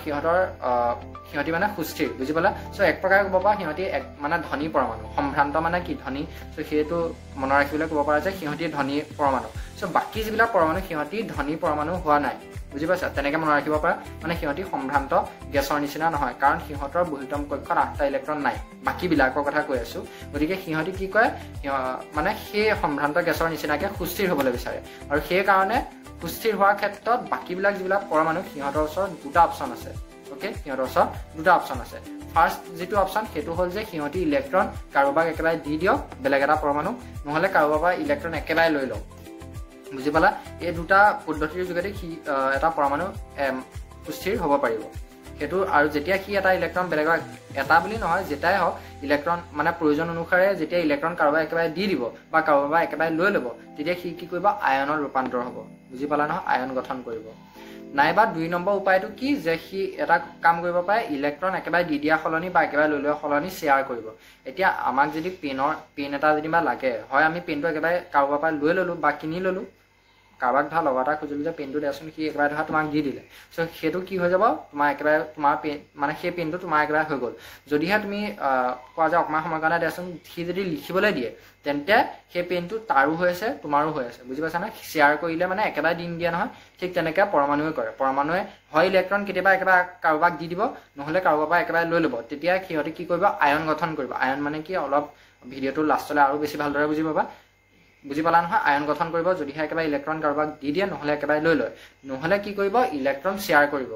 সিহঁতি মানে সুস্থিৰ বুজি পালা সো এক প্ৰকাৰে ক'ব পৰা সিহঁতি মানে ধনী পৰমাণু সম্ভ্ৰান্ত মানে কি ধনী সো সেইটো মনত ৰাখিবলৈ ক'ব পৰা যে সিহঁতি ধনী পৰমাণু সো বাকী যিবিলাক পৰমাণু সিহঁতি ধনী পৰমাণু হোৱা নাই বুজি পাইছা তেনেকৈ মনত ৰাখিব পাৰা মানে সিহঁতি সম্ভ্ৰান্ত গেছৰ নিচিনা নহয় কাৰণ সিহঁতৰ বহিৰ্তম কক্ষত 8টা ইলেক্ট্ৰন নাই বাকীবিলাকৰ কথা কৈ আছোঁ গতিকে সিহঁতি কি কয় মানে সেই সম্ভ্ৰান্ত গেছৰ নিচিনাকৈ সুস্থিৰ হ'বলৈ বিচাৰে আৰু সেইকাৰণে সুস্থিৰ হোৱাৰ ক্ষেত্ৰত বাকীবিলাক যিবিলাক পৰমাণু সিহঁতৰ ওচৰত 2টা অপশ্যন আছে ওকে সিহঁতৰ ওচৰত 2টা অপশ্যন আছে ফাৰ্ষ্ট যিটো অপশ্যন সেইটো হ'ল যে সিহঁতি ইলেক্ট্ৰন কাৰোবাক একেবাৰে দি দিয়ক বেলেগ এটা পৰমাণু নহ'লে কাৰোবাৰ পৰা ইলেক্ট্ৰন একেবাৰে লৈ লওক বুজি পালা এই দুটা পদ্ধতিৰ যোগেদি এটা পৰমাণু সুস্থিৰ হ'ব পাৰিব সেইটো আৰু যেতিয়া সি এটা ইলেক্ট্ৰন বেলেগৰ এটা বুলি নহয় যেটাই হওক ইলেক্ট্ৰন মানে প্ৰয়োজন অনুসাৰে যেতিয়া ইলেক্ট্ৰন কাৰোবাক একেবাৰে দি দিব বা কাৰোবাৰ একেবাৰে লৈ ল'ব তেতিয়া সি কি কৰিব আয়নৰ ৰূপান্তৰ হ'ব বুজি পালা নহয় আয়ন গঠন কৰিব নাইবা 2 নম্বৰ উপায়টো কি যে সি এটা কাম কৰিব পাৰে ইলেক্ট্ৰন একেবাৰে দি দিয়া সলনি বা একেবাৰে লৈ লোৱা সলনি শ্বেয়াৰ কৰিব এতিয়া আমাক যদি পেন এটা যদি বা লাগে হয় আমি পেনটো একেবাৰে কাৰোবাৰ পৰা লৈ ল'লোঁ বা কিনি ল'লোঁ কাৰোবাক ধৰা লগৰ এটা খুজিলোঁ যে পেনটো দিয়াচোন সি একেবাৰে ধৰা তোমাক দি দিলে সো সেইটো কি হৈ যাব তোমাৰ একেবাৰে তোমাৰ পেন মানে সেই পেনটো তোমাৰ একেবাৰে হৈ গ'ল যদিহে তুমি কোৱা যে অকণমান সময়ৰ কাৰণে দিয়াচোন সি যদি লিখিবলৈ দিয়ে তেন্তে সেই পেনটো তাৰো হৈ আছে তোমাৰো হৈ আছে বুজি পাইছা নহয় শ্বেয়াৰ কৰিলে মানে একেবাৰে দি নিদিয়ে নহয় ঠিক তেনেকৈ পৰমাণুৱে কৰে পৰমাণুৱে হয় ইলেক্ট্ৰন কেতিয়াবা একেবাৰে কাৰোবাক দি দিব নহ'লে কাৰোবাৰ পৰা একেবাৰে লৈ ল'ব তেতিয়া সিহঁতে কি কৰিব আয়ন গঠন কৰিব আয়ন মানে কি অলপ ভিডিঅ'টো লাষ্টলৈ আৰু বেছি ভালদৰে বুজি পাবা বুজি পালা নহয় আয়ন গঠন কৰিব যদিহে একেবাৰে ইলেক্ট্ৰন কাৰোবাক দি দিয়ে নহ'লে একেবাৰে লৈ লয় নহ'লে কি কৰিব ইলেক্ট্ৰন শ্বেয়াৰ কৰিব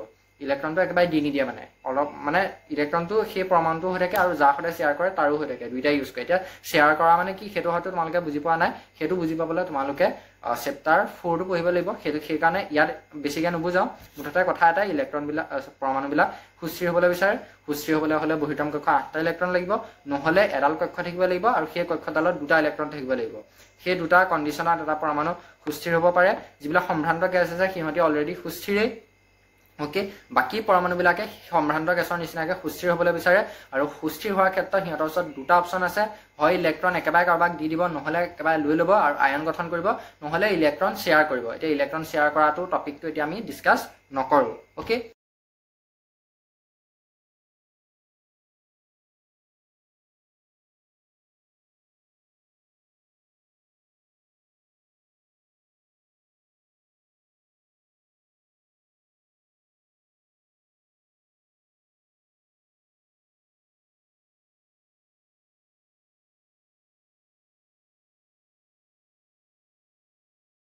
ইলেক্ট্ৰনটো একেবাৰে দি নিদিয়ে মানে অলপ মানে ইলেক্ট্ৰনটো সেই পৰমাণুটো হৈ থাকে আৰু যাৰ সৈতে শ্বেয়াৰ কৰে তাৰো হৈ থাকে দুইটাই ইউজ কৰে এতিয়া শ্বেয়াৰ কৰা মানে কি সেইটো হয়তো তোমালোকে বুজি পোৱা নাই সেইটো বুজি পাবলৈ তোমালোকে চেপ্টাৰ 4 টো পঢ়িব লাগিব সেইটো সেইকাৰণে ইয়াত বেছিকৈ নুবুজাওঁ মুঠতে কথা এটা ইলেক্ট্ৰনবিলাক পৰমাণুবিলাক সুস্থিৰ হ'বলৈ বিচাৰে সুস্থিৰ হ'বলৈ হ'লে বহিৰ্তম কক্ষ 8টা ইলেক্ট্ৰন লাগিব নহ'লে এডাল কক্ষ থাকিব লাগিব আৰু সেই কক্ষডালত 2টা ইলেক্ট্ৰন থাকিব লাগিব সেই দুটা কণ্ডিশ্যনত এটা পৰমাণু সুস্থিৰ হ'ব পাৰে যিবিলাক সম্ভ্ৰান্ত গেছ আছে সিহঁতি অলৰেডি সুস্থিৰেই ওকে বাকি পৰমাণুবিলাকে সম্ভ্ৰান্ত গেছৰ নিচিনাকৈ সুস্থিৰ হ'বলৈ বিচাৰে আৰু সুস্থিৰ হোৱাৰ ক্ষেত্ৰত সিহঁতৰ ওচৰত দুটা অপশ্যন আছে হয় ইলেক্ট্ৰন একেবাৰে কাৰোবাক দি দিব নহ'লে একেবাৰে লৈ ল'ব আৰু আয়ন গঠন কৰিব নহ'লে ইলেক্ট্ৰন শ্বেয়াৰ কৰিব এতিয়া ইলেক্ট্ৰন শ্বেয়াৰ কৰাটো টপিকটো এতিয়া আমি ডিছকাছ নকৰোঁ ওকে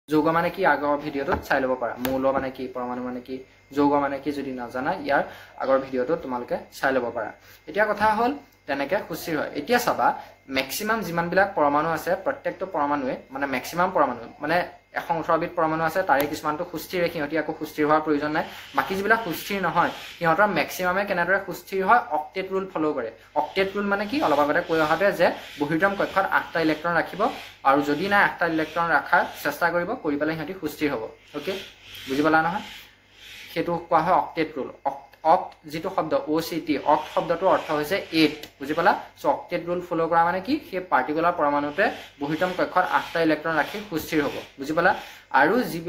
যৌগ মানে কি আগৰ ভিডিঅ'টোত চাই ল'ব পাৰা মৌল মানে কি পৰমাণু মানে কি যৌগ মানে কি যদি নাজানা ইয়াৰ আগৰ ভিডিঅ'টোত তোমালোকে চাই ল'ব পাৰা এতিয়া কথা হ'ল তেনেকৈ সুস্থিৰ হয় এতিয়া চাবা মেক্সিমাম যিমানবিলাক পৰমাণু আছে প্ৰত্যেকটো পৰমাণুৱে মানে মেক্সিমাম পৰমাণু মানে 118বিধ পৰমাণু আছে তাৰে কিছুমানটো সুস্থিৰে সিহঁতি আকৌ সুস্থিৰ হোৱাৰ প্ৰয়োজন নাই বাকী যিবিলাক সুস্থিৰ নহয় সিহঁতৰ মেক্সিমামে কেনেদৰে সুস্থিৰ হয় অক্টেট ৰুল ফ'ল' কৰে অক্টেট ৰুল মানে কি অলপ আগতে কৈ অহাতে যে বহিৰ্তম কক্ষত 8টা ইলেক্ট্ৰন ৰাখিব আৰু যদি নাই 8টা ইলেক্ট্ৰন ৰখাৰ চেষ্টা কৰিব কৰি পেলাই সিহঁতি সুস্থিৰ হ'ব ওকে বুজি পালা নহয় সেইটো কোৱা হয় অক্টেট ৰুল অক্ট যিটো শব্দ OCT অক্ট শব্দটোৰ অৰ্থ হৈছে 8 বুজি পালা সো অক্টেট ৰুল ফলো কৰা মানে কি সেই পাৰ্টিকুলাৰ পৰমাণুতে বহিৰ্তম কক্ষত 8টা ইলেক্ট্ৰন ৰাখি সুস্থিৰ হ'ব বুজি পালা আৰু যি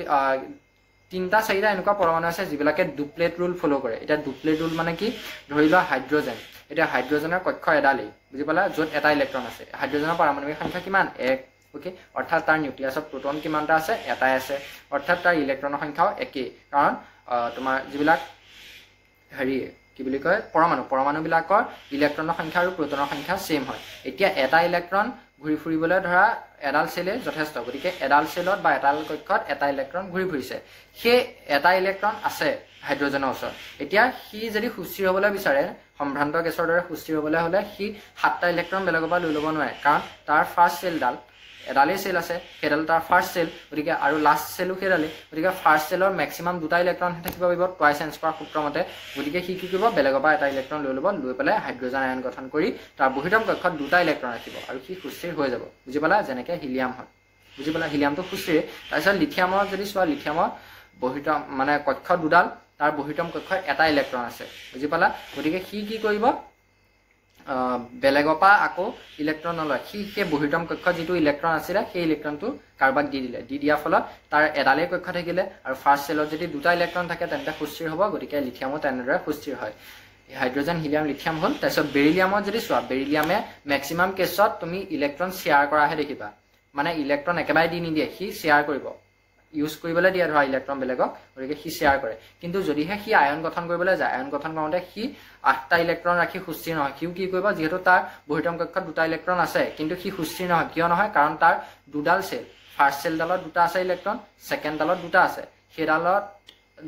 3টা 4টা এনেকুৱা পৰমাণু আছে যিবিলাকে ডুপ্লেট ৰুল ফলো কৰে এটা ডুপ্লেট ৰুল মানে কি ধৰি লোৱা হাইড্ৰজেন এটা হাইড্ৰজেনৰ কক্ষ এডালেই বুজি পালা য'ত এটা ইলেক্ট্ৰন আছে হাইড্ৰজেনৰ পাৰমাণৱিক সংখ্যা কিমান 1 ওকে অৰ্থাৎ তাৰ নিউক্লিয়াছত প্ৰোটন কিমানটা আছে এটাই আছে অৰ্থাৎ তাৰ ইলেক্ট্ৰনৰ সংখ্যাও একেই কাৰণ তোমাৰ যিবিলাক হেৰি কি বুলি কয় পৰমাণুবিলাকৰ ইলেক্ট্ৰনৰ সংখ্যা আৰু প্ৰোটনৰ সংখ্যা সেম হয় এতিয়া এটা ইলেক্ট্ৰন ঘূৰি ফুৰিবলৈ ধৰা এডাল সেলে যথেষ্ট গতিকে এডাল সেলত বা এডাল কক্ষত এটা ইলেক্ট্ৰন ঘূৰি ফুৰিছে সেই এটা ইলেক্ট্ৰন আছে হাইড্ৰজেনৰ ওচৰত এতিয়া সি যদি সুস্থিৰ হ'বলৈ বিচাৰে সম্ভ্ৰান্ত গেছৰ দৰে সুস্থিৰ হ'বলৈ হ'লে সি 7টা ইলেক্ট্ৰন বেলেগৰ পৰা লৈ ল'ব নোৱাৰে কাৰণ তাৰ ফাৰ্ষ্ট সেলডাল এডালেই সেল আছে সেইডাল তাৰ ফাৰ্ষ্ট সেল গতিকে আৰু লাষ্ট সেলো সেইডালেই গতিকে ফাৰ্ষ্ট সেলৰ মেক্সিমাম 2টা ইলেক্ট্ৰন থাকিব পাৰিব টুৱাইচ এন স্কোৱাৰ সূত্ৰমতে গতিকে সি কি কৰিব বেলেগৰ পৰা এটা ইলেক্ট্ৰন লৈ ল'ব লৈ পেলাই হাইড্ৰজেন আয়ন গঠন কৰি তাৰ বহিৰ্তম কক্ষত 2টা ইলেক্ট্ৰন ৰাখিব আৰু সি সুস্থিৰ হৈ যাব বুজি পালা যেনেকৈ হিলিয়াম হয় বুজি পালা হিলিয়ামটো সুস্থিৰ তাৰপিছত লিথিয়ামৰ যদি চোৱা লিথিয়ামৰ বহিৰ্তম মানে কক্ষ দুডাল তাৰ বহিৰ্তম কক্ষত এটা ইলেক্ট্ৰন আছে বুজি পালা গতিকে সি কি কৰিব বেলেগৰ পৰা আকৌ ইলেক্ট্ৰন নলয় সি সেই বহিৰ্তম কক্ষত যিটো ইলেক্ট্ৰন আছিলে সেই ইলেক্ট্ৰনটো কাৰোবাক দি দিয়াৰ ফলত তাৰ এডালেই কক্ষ থাকিলে আৰু ফাৰ্ষ্ট সেলত যদি 2টা ইলেক্ট্ৰন থাকে তেন্তে সুস্থিৰ হ'ব গতিকে লিথিয়ামো তেনেদৰে সুস্থিৰ হয় হাইড্ৰজেন হিলিয়াম লিথিয়াম হ'ল তাৰপিছত বেৰিলিয়ামত যদি চোৱা বেৰিলিয়ামে মেক্সিমাম কেছত তুমি ইলেক্ট্ৰন শ্বেয়াৰ কৰাহে দেখিবা মানে ইলেক্ট্ৰন একেবাৰে দি নিদিয়ে সি শ্বেয়াৰ কৰিব ইউজ কৰিবলৈ দিয়ে ধৰা ইলেক্ট্ৰন বেলেগক গতিকে সি শ্বেয়াৰ কৰে কিন্তু যদিহে সি আয়ন গঠন কৰিবলৈ যায় আয়ন গঠন কৰোঁতে সি 8টা ইলেক্ট্ৰন ৰাখি সুস্থিৰ নহয় সিও কি কৰিব যিহেতু তাৰ বহিৰ্তম কক্ষত 2টা ইলেক্ট্ৰন আছে কিন্তু সি সুস্থিৰ নহয় কিয় নহয় কাৰণ তাৰ দুডাল সেল ফাৰ্ষ্ট সেলডালত 2টা আছে ইলেক্ট্ৰন ছেকেণ্ডডালত 2টা আছে সেইডালত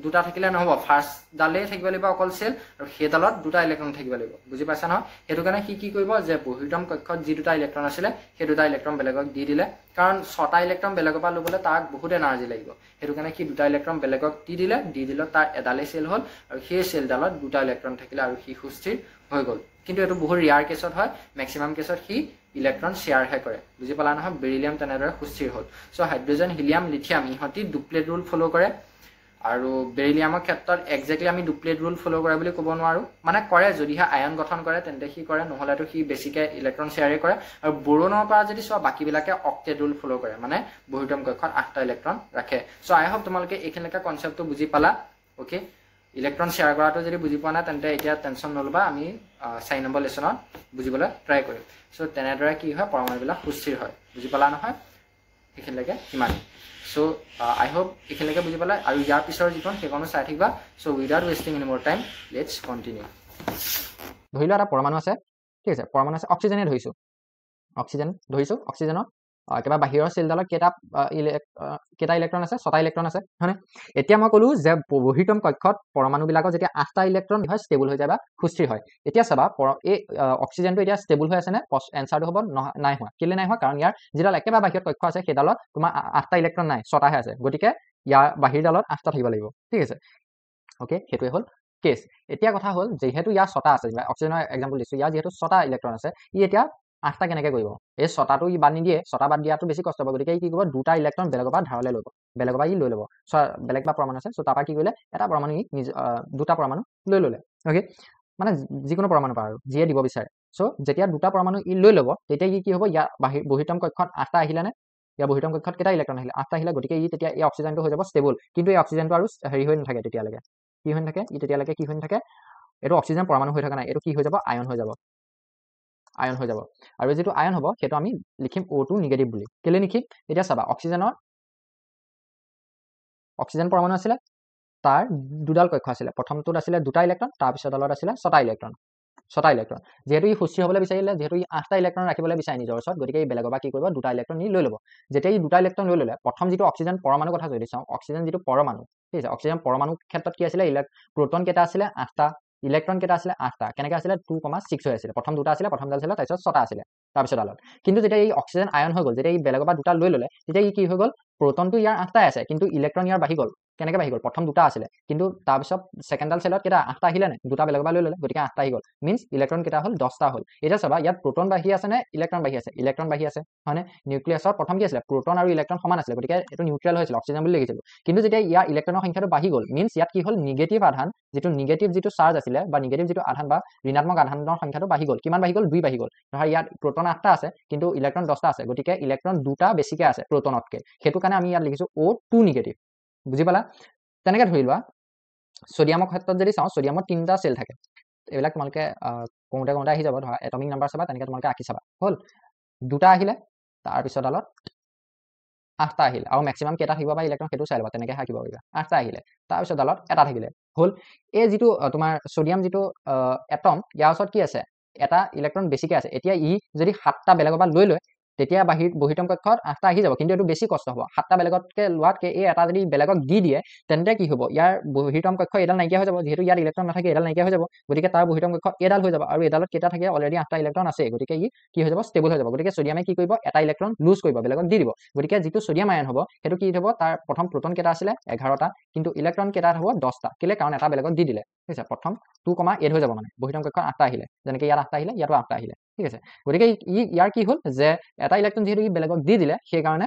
2টা থাকিলে নহ'ব ফাৰ্ষ্টডালেই থাকিব লাগিব অকল সেল আৰু সেইডালত 2টা ইলেক্ট্ৰন থাকিব লাগিব বুজি পাইছা নহয় সেইটো কাৰণে সি কি কৰিব যে বহিৰ্তম কক্ষত যি 2টা ইলেক্ট্ৰন আছিলে সেই 2টা ইলেক্ট্ৰন বেলেগক দি দিলে কাৰণ 6টা ইলেক্ট্ৰন বেলেগৰ পৰা ল'বলৈ তাক বহুত এনাৰ্জি লাগিব সেইটো কাৰণে সি 2টা ইলেক্ট্ৰন বেলেগক দি দিলে তাৰ এডালেই সেল হ'ল আৰু সেই সেলডালত 2টা ইলেক্ট্ৰন থাকিলে আৰু সি সুস্থিৰ হৈ গ'ল কিন্তু এইটো বহুত ৰেয়াৰ কেছত হয় মেক্সিমাম কেছত সি ইলেক্ট্ৰন শ্বেয়াৰহে কৰে বুজি পালা নহয় বেৰিলিয়াম তেনেদৰে সুস্থিৰ হ'ল চ' হাইড্ৰজেন হিলিয়াম লিথিয়াম ইহঁতি ডুপ্লেট ৰুল ফ'ল' কৰে আৰু বেৰিলিয়ামৰ ক্ষেত্ৰত একজেক্টলি আমি ডুপ্লেট ৰুল ফ'ল' কৰে বুলি ক'ব নোৱাৰোঁ মানে কৰে যদিহে আয়ন গঠন কৰে তেন্তে সি কৰে নহ'লেতো সি বেছিকৈ ইলেক্ট্ৰন শ্বেয়াৰে কৰে আৰু বৰণৰ পৰা যদি চোৱা বাকীবিলাকে অক্টেট ৰুল ফ'ল' কৰে মানে বহিৰ্তম কক্ষত 8টা ইলেক্ট্ৰন ৰাখে চ' আই হোপ তোমালোকে এইখিনিলৈকে কনচেপ্টটো বুজি পালা অ'কে ইলেক্ট্ৰন শ্বেয়াৰ কৰাটো যদি বুজি পোৱা নাই তেন্তে এতিয়া টেনশ্যন নল'বা আমি 4 নম্বৰ লেচনত বুজিবলৈ ট্ৰাই কৰিম চ' তেনেদৰে কি হয় পৰমাণুবিলাক সুস্থিৰ হয় বুজি পালা নহয় এইখিনিলৈকে সিমানেই চ' আই হোপ এইখিনিলৈকে বুজি পালা আৰু ইয়াৰ পিছৰ যিখন সেইখনো চাই থাকিবা চ' উইদাউট ৱেষ্টিং এনি মোৰ টাইম লেটছ কণ্টিনিউ ধৰি লোৱা এটা পৰমাণু আছে ঠিক আছে পৰমাণু আছে অক্সিজেনে ধৰিছোঁ অক্সিজেনৰ একেবাৰে বাহিৰৰ চেলডালত কেইটা ইলেক্ট্ৰন আছে 6টা ইলেক্ট্ৰন আছে হয়নে এতিয়া মই ক'লো যে বহিৰ্তম কক্ষত পৰমাণুবিলাকৰ যেতিয়া 8টা ইলেক্ট্ৰন হয় ষ্টেবল হৈ যায় বা সুস্থিৰ হয় এতিয়া চাবা এই অক্সিজেনটো এতিয়া ষ্টেবল হৈ আছে নে এনচাৰটো হ'ব নাই হোৱা কেলে নাই হোৱা কাৰণ ইয়াৰ যিডাল একেবাৰে বাহিৰত কক্ষ আছে সেইডালত তোমাৰ 8টা ইলেক্ট্ৰন নাই 6টাহে আছে গতিকে ইয়াৰ বাহিৰডালত 8টা থাকিব লাগিব ঠিক আছে ওকে সেইটোৱে হ'ল কেছ এতিয়া কথা হ'ল যিহেতু ইয়াৰ 6টা আছে অক্সিজেনৰ এক্সাম্পল দিছোঁ ইয়াৰ যিহেতু 6টা ইলেক্ট্ৰন আছে ই এতিয়া 8টা কেনেকৈ কৰিব এই 6টাটো ই বাদ নিদিয়ে 6টা বাদ দিয়াটো বেছি কষ্ট হ'ব গতিকে ই কি কৰিব 2টা ইলেক্ট্ৰন বেলেগৰ পৰা ধাৰলৈ ল'ব বেলেগৰ পৰা ই লৈ ল'ব বেলেগ বা পৰমাণু আছে চ' তাৰপৰা কি কৰিলে এটা পৰমাণু ই 2টা পৰমাণু লৈ ল'লে অ'কে মানে যিকোনো পৰমাণু পৰা আৰু যিয়ে দিব বিচাৰে চ' যেতিয়া 2টা পৰমাণু ই লৈ ল'ব তেতিয়া ই কি হ'ব ইয়াৰ বহিৰ্তম কক্ষত 8টা আহিলেনে ইয়াৰ বহিৰ্তম কক্ষত কেইটা ইলেক্ট্ৰন আহিলে 8টা আহিলে গতিকে ই তেতিয়া এই অক্সিজেনটো হৈ যাব ষ্টেবল কিন্তু এই অক্সিজেনটো আৰু হেৰি হৈ নাথাকে তেতিয়ালৈকে কি হৈ নাথাকে ই তেতিয়ালৈকে কি হৈ নাথাকে এইটো অক্সিজেন পৰমাণু হৈ থকা নাই এইটো কি হৈ যাব আয়ন হৈ যাব আৰু যিটো আয়ন হ'ব সেইটো আমি লিখিম O2 নিগেটিভ বুলি কেলে লিখিম এতিয়া চাবা অক্সিজেন পৰমাণু আছিলে তাৰ দুডাল কক্ষ আছিলে প্ৰথমটোত আছিলে 2টা ইলেক্ট্ৰন তাৰপিছত ডালত আছিলে 6টা ইলেক্ট্ৰন যেহেতু ই সুস্থিৰ হ'বলৈ বিচাৰিলে যেহেতু ই 8টা ইলেক্ট্ৰন ৰাখিবলৈ বিচাৰে নিজৰ ওচৰত গতিকে ই বেলেগৰ পৰা কি কৰিব 2টা ইলেক্ট্ৰন ই লৈ ল'ব যেতিয়া ই 2টা ইলেক্ট্ৰন লৈ ল'লে প্ৰথম যিটো অক্সিজেন পৰমাণু কথা যদি চাওঁ অক্সিজেন যিটো পৰমাণু ঠিক আছে অক্সিজেন পৰমাণু ক্ষেত্ৰত কি আছিলে প্ৰোটন কেইটা আছিলে 8টা ইলেক্ট্ৰন কেইটা আছিলে 8টা কেনেকৈ আছিলে 2,6 হৈ আছিলে প্ৰথম 2টা আছিলে প্ৰথমডাল আছিলে তাৰপিছত 6টা আছিলে তাৰপিছত ডালত কিন্তু যেতিয়া এই অক্সিজেন আয়ন হৈ গ'ল যেতিয়া ই বেলেগৰ পৰা 2টা লৈ ল'লে তেতিয়া ই কি হৈ গ'ল প্ৰোটনটো ইয়াৰ 8টাই আছে কিন্তু ইলেক্ট্ৰন ইয়াৰ বাঢ়ি গ'ল কেনেকৈ বাঢ়ি গ'ল প্ৰথম 2টা আছিলে কিন্তু তাৰপিছত ছেকেণ্ডডাল চেলত কেইটা 8টা আহিলে নে 2টা বেলেগৰ পৰা লৈ ল'লে গতিকে 8টা আহি গ'ল মিনছ ইলেক্ট্ৰন কেইটা হ'ল 10টা হ'ল এতিয়া চাবা ইয়াত প্ৰোটন বাঢ়ি আছে নে ইলেক্ট্ৰন বাঢ়ি আছে হয়নে নিউক্লিয়াছৰ প্ৰথম কি আছিলে প্ৰোটন আৰু ইলেক্ট্ৰন সমান আছিলে গতিকে এইটো নিউট্ৰেল হৈছিল অক্সিজেন বুলি লিখিছিলোঁ কিন্তু যেতিয়া ইয়াৰ ইলেক্ট্ৰনৰ সংখ্যাটো বাঢ়ি গ'ল মিনছ ইয়াত কি হ'ল নিগেটিভ আধান যিটো চাৰ্জ আছিলে বা নিগেটিভ যিটো আধান বা ঋণাত্মক আধানৰ সংখ্যাটো বাঢ়ি গ'ল কিমান বাঢ়ি গ'ল 2 বাঢ়ি গ'ল ধৰা ইয়াত প্ৰোটন 8টা আছে কিন্তু ইলেক্ট্ৰন 10টা আছে গতিকে ইলেক্ট্ৰন 2টা বেছিকে আছে প্ৰোটনতকৈ সেইটো কাৰণে আমি ইয়াত লিখিছোঁ O2 নিগেটিভ বুজি পালা তেনেকৈ ধৰি লোৱা সোডিয়ামৰ ক্ষেত্ৰত যদি চাওঁ সোডিয়ামত 3টা চেল থাকে এইবিলাক তোমালোকে কওঁতে আহি যাব ধৰা এটমিক নাম্বাৰ চাবা তেনেকৈ তোমালোকে আঁকি চাবা হ'ল 2টা আহিলে তাৰপিছত ডালত 8টা আহিলে আৰু মেক্সিমাম কেইটা থাকিব বা ইলেক্ট্ৰন সেইটো চাই ল'বা তেনেকৈ আঁকিব পাৰিবা 8টা আহিলে তাৰপিছত ডালত এটা থাকিলে হ'ল এই যিটো তোমাৰ সোডিয়াম যিটো এটম ইয়াৰ ওচৰত কি আছে এটা ইলেক্ট্ৰন বেছিকৈ আছে এতিয়া ই যদি 7টা বেলেগৰ পৰা লৈ লয় তেতিয়া বহিৰ্তম কক্ষত 8টা আহি যাব কিন্তু এইটো বেছি কষ্ট হ'ব 7টা বেলেগতকৈ লোৱাতকৈ এই এটা যদি বেলেগক দি দিয়ে তেন্তে কি হ'ব ইয়াৰ বহিৰ্তম কক্ষ এডাল নাইকিয়া হৈ যাব যিহেতু ইয়াত ইলেক্ট্ৰন নাথাকে এডাল নাইকিয়া হৈ যাব গতিকে তাৰ বহিৰ্তম কক্ষ এডাল হৈ যাব আৰু এডালত কেইটা থাকে অলৰেডি 8টা ইলেক্ট্ৰন আছে গতিকে ই কি হৈ যাব ষ্টেবল হৈ যাব গতিকে সোডিয়ামে কি কৰিব এটা ইলেক্ট্ৰন লুজ কৰিব বেলেগক দি দিব গতিকে যিটো সোডিয়াম আয়ন হ'ব সেইটো কি হ'ব তাৰ প্ৰথম প্ৰোটন কেইটা আছিলে 11টা কিন্তু ইলেক্ট্ৰন কেইটা হ'ব 10টা কেলে কাৰণ এটা বেলেগক দি দিলে ঠিক আছে প্ৰথম 2,8 হৈ যাব মানে বহিৰ্তম কক্ষত 8টা আহিলে যেনেকৈ ইয়াত 8টা আহিলে ইয়াতো 8টা আহিলে ঠিক আছে গতিকে ইয়াৰ কি হ'ল যে এটা ইলেক্ট্ৰন যিহেতু ই বেলেগক দি দিলে সেইকাৰণে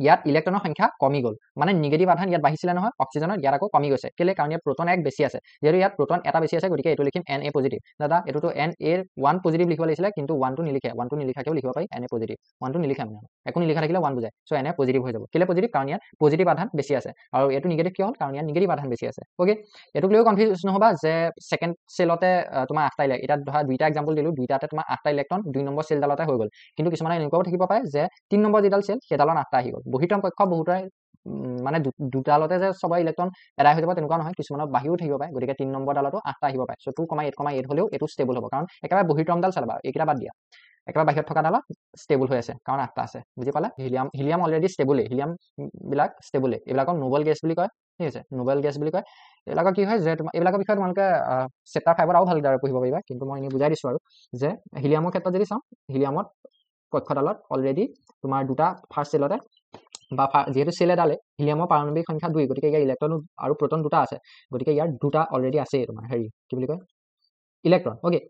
ইয়াত ইলেক্ট্ৰনৰ সংখ্যা কমি গ'ল মানে নিগেটিভ আধান ইয়াত বাঢ়িছিলে নহয় অক্সিজেনৰ ইয়াত আকৌ কমি গৈছে কেলে কাৰণ ইয়াত প্ৰোটন 1 বেছি আছে যেহেতু ইয়াত প্ৰোটন এটা বেছি আছে গতিকে এইটো লিখিম Na পজিটিভ দাদা এইটোতো Na1 পজিটিভ লিখিব লাগিছিলে কিন্তু 1টো নিলিখাকেও লিখিব পাৰি Na পজিটিভ 1টো নিলিখা মানে একো নিলিখা থাকিলে 1 বুজায় চ' Na পজিটিভ হৈ যাব কেলে পজিটিভ কাৰণ ইয়াত পজিটিভ আধান বেছি আছে আৰু এইটো নিগেটিভ কিয় হ'ল কাৰণ ইয়াত নিগেটিভ আধান বেছি আছে অ'কে এইটোক লৈও কনফিউজ নহ'বা যে ছেকেণ্ড চেলতে তোমাৰ 8টা ইলেক্ট্ৰন এতিয়া ধৰা 2টা এক্সাম্পল দিলোঁ 2টাতে তোমাৰ 8টা ইলেক্ট্ৰন 2 নম্বৰ চেলডালতে হৈ গ'ল কিন্তু কিছুমানে এনেকুৱাও থাকিব পাৰে যে 3 নম্বৰ যিডাল চেল সেইডালত 8টা আহি গ'ল বহিৰ্তম কক্ষ বহুতৰে মানে দুডালতে যে সবাই ইলেক্ট্ৰন এৰাই হৈ যাব তেনেকুৱা নহয় কিছুমানৰ বাহিও থাকিব পাৰে গতিকে 3 নম্বৰ ডালতো 8টা আহিব পাৰে চ' 2,8,8 হ'লেও এইটো ষ্টেবল হ'ব কাৰণ একেবাৰে বহিৰ্তমডাল চাবা এইকেইটা বাদ দিয়া একেবাৰে বাহিৰত থকা ডালত ষ্টেবল হৈ আছে কাৰণ 8টা আছে বুজি পালা হিলিয়াম অলৰেডি ষ্টেবলেই হিলিয়ামবিলাক ষ্টেবলেই এইবিলাকক নোবেল গেছ বুলি কয় ঠিক আছে নোবেল গেছ বুলি কয় এইবিলাকৰ কি হয় যে এইবিলাকৰ বিষয়ে তোমালোকে চেপ্টাৰ 5ত আৰু ভালদৰে পঢ়িব পাৰিবা কিন্তু মই এনেই বুজাই দিছোঁ আৰু যে হিলিয়ামৰ ক্ষেত্ৰত যদি চাওঁ হিলিয়ামত কক্ষডালত অলৰেডি তোমাৰ 2টা ফাৰ্ষ্ট চেলতে বা যেহেতু চেল এডালে হিলিয়ামৰ পাৰমাণৱিক সংখ্যা 2 গতিকে ইয়াৰ ইলেক্ট্ৰন আৰু প্ৰোটন 2টা আছে গতিকে ইয়াৰ 2টা অলৰেডি আছে তোমাৰ হেৰি কি বুলি কয় ইলেক্ট্ৰন অ'কে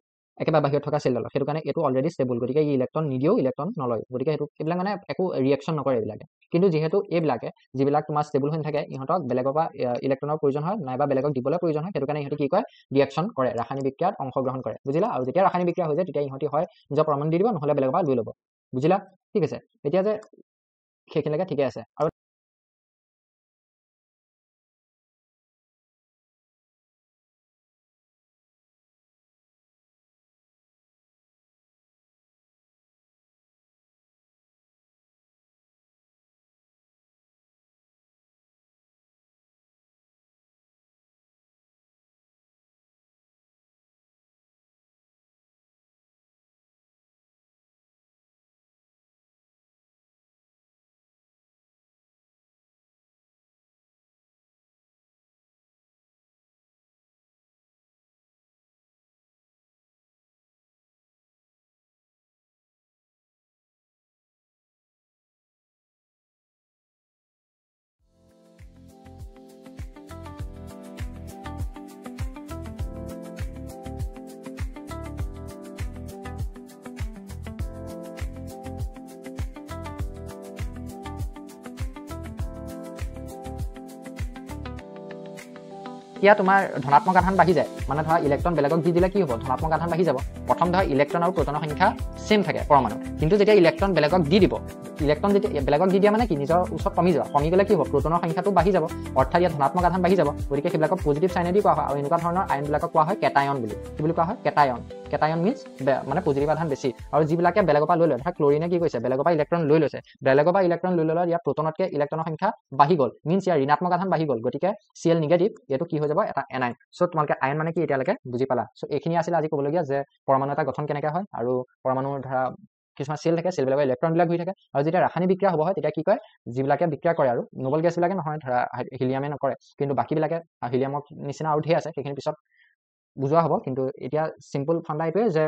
একেবাৰে বাহিৰত থকা চেলডালত সেইটো কাৰণে এইটো অলৰেডি ষ্টেবল গতিকে ই ইলেক্ট্ৰন নিদিয়েও ইলেক্ট্ৰন নলয় গতিকে এইবিলাক মানে একো ৰিয়েকশ্যন নকৰে এইবিলাকে কিন্তু যিহেতু এইবিলাকে যিবিলাক তোমাৰ ষ্টেবল হৈ নাথাকে ইহঁতক বেলেগৰ পৰা ইলেক্ট্ৰনৰ প্ৰয়োজন হয় নাইবা বেলেগক দিবলৈ প্ৰয়োজন হয় সেইটো কাৰণে ইহঁতে কি কয় ৰিয়েকশ্যন কৰে ৰাসায়নিক বিক্ৰিয়াত অংশগ্ৰহণ কৰে বুজিলা আৰু যেতিয়া ৰাসায়নিক বিক্ৰিয়া হৈ যায় তেতিয়া ইহঁতি হয় নিজৰ প্ৰমাণ দি দিব নহ'লে বেলেগৰ পৰা লৈ ল'ব বুজিলা ঠিক আছে এতিয়া যে সেইখিনিলৈকে ঠিকে আছে আৰু যেতিয়া তোমাৰ ধনাত্মক আধান বাঢ়ি যায় মানে ধৰা ইলেক্ট্ৰন বেলেগক দি দিলে কি হ'ব ধনাত্মক আধান বাঢ়ি যাব প্ৰথম ধৰা ইলেক্ট্ৰন আৰু প্ৰটনৰ সংখ্যা সেম থাকে পৰমাণু কিন্তু যেতিয়া ইলেক্ট্ৰন বেলেগক দি দিব ইলেক্ট্ৰন যেতিয়া বেলেগক দি দিয়া মানে কি নিজৰ ওচৰত কমি যাব কমি গ'লে কি হ'ব প্ৰটনৰ সংখ্যাটো বাঢ়ি যাব অৰ্থাৎ ইয়াত ধনাত্মক আধান বাঢ়ি যাব গতিকে সেইবিলাকক পজিটিভ চাইনেদি কোৱা হয় আৰু এনেকুৱা ধৰণৰ আয়নবিলাকক কোৱা হয় কেটায়ন বুলি কি বুলি কোৱা হয় কেটায়ন মিন্স মানে পজিটিভ আধান বেছি আৰু যিবিলাকে বেলেগৰ পৰা লৈ লয় ধৰা ক্লৰিনে কি কৈছে বেলেগৰ পৰা ইলেক্ট্ৰন লৈ লৈছে বেলেগৰ পৰা ইলেক্ট্ৰন লৈ ল'লে ইয়াত প্ৰটনতকৈ ইলেক্ট্ৰনৰ সংখ্যা বাঢ়ি গ'ল মিন্স ইয়াৰ ঋণাত্মক আধান বাঢ়ি গ'ল গতিকে Cl নিগেটিভ এইটো কি হৈ যাব এটা এনাইন চ' তোমালোকে আয়ন মানে কি এতিয়ালৈকে বুজি পালা চ' এইখিনি আছিলে আজি ক'বলগীয়া যে পৰমাণু এটা গঠন কেনেকৈ হয় আৰু পৰমাণুৰ ধৰা কিছুমান চেল থাকে চেলবিলাকৰ ইলেক্ট্ৰনবিলাক ঘূৰি থাকে আৰু যেতিয়া ৰাসায়নিক বিক্ৰিয়া হ'ব হয় তেতিয়া কি কয় যিবিলাকে বিক্ৰিয়া কৰে আৰু নোবল গেছবিলাকে নহয় ধৰা হিলিয়ামে নকৰে কিন্তু বাকীবিলাকে হিলিয়ামৰ নিচিনা আৰু ঢেৰ আছে সেইখিনি পিছত বুজোৱা হ'ব কিন্তু এতিয়া চিম্পল ফাণ্ডা এইটোৱে যে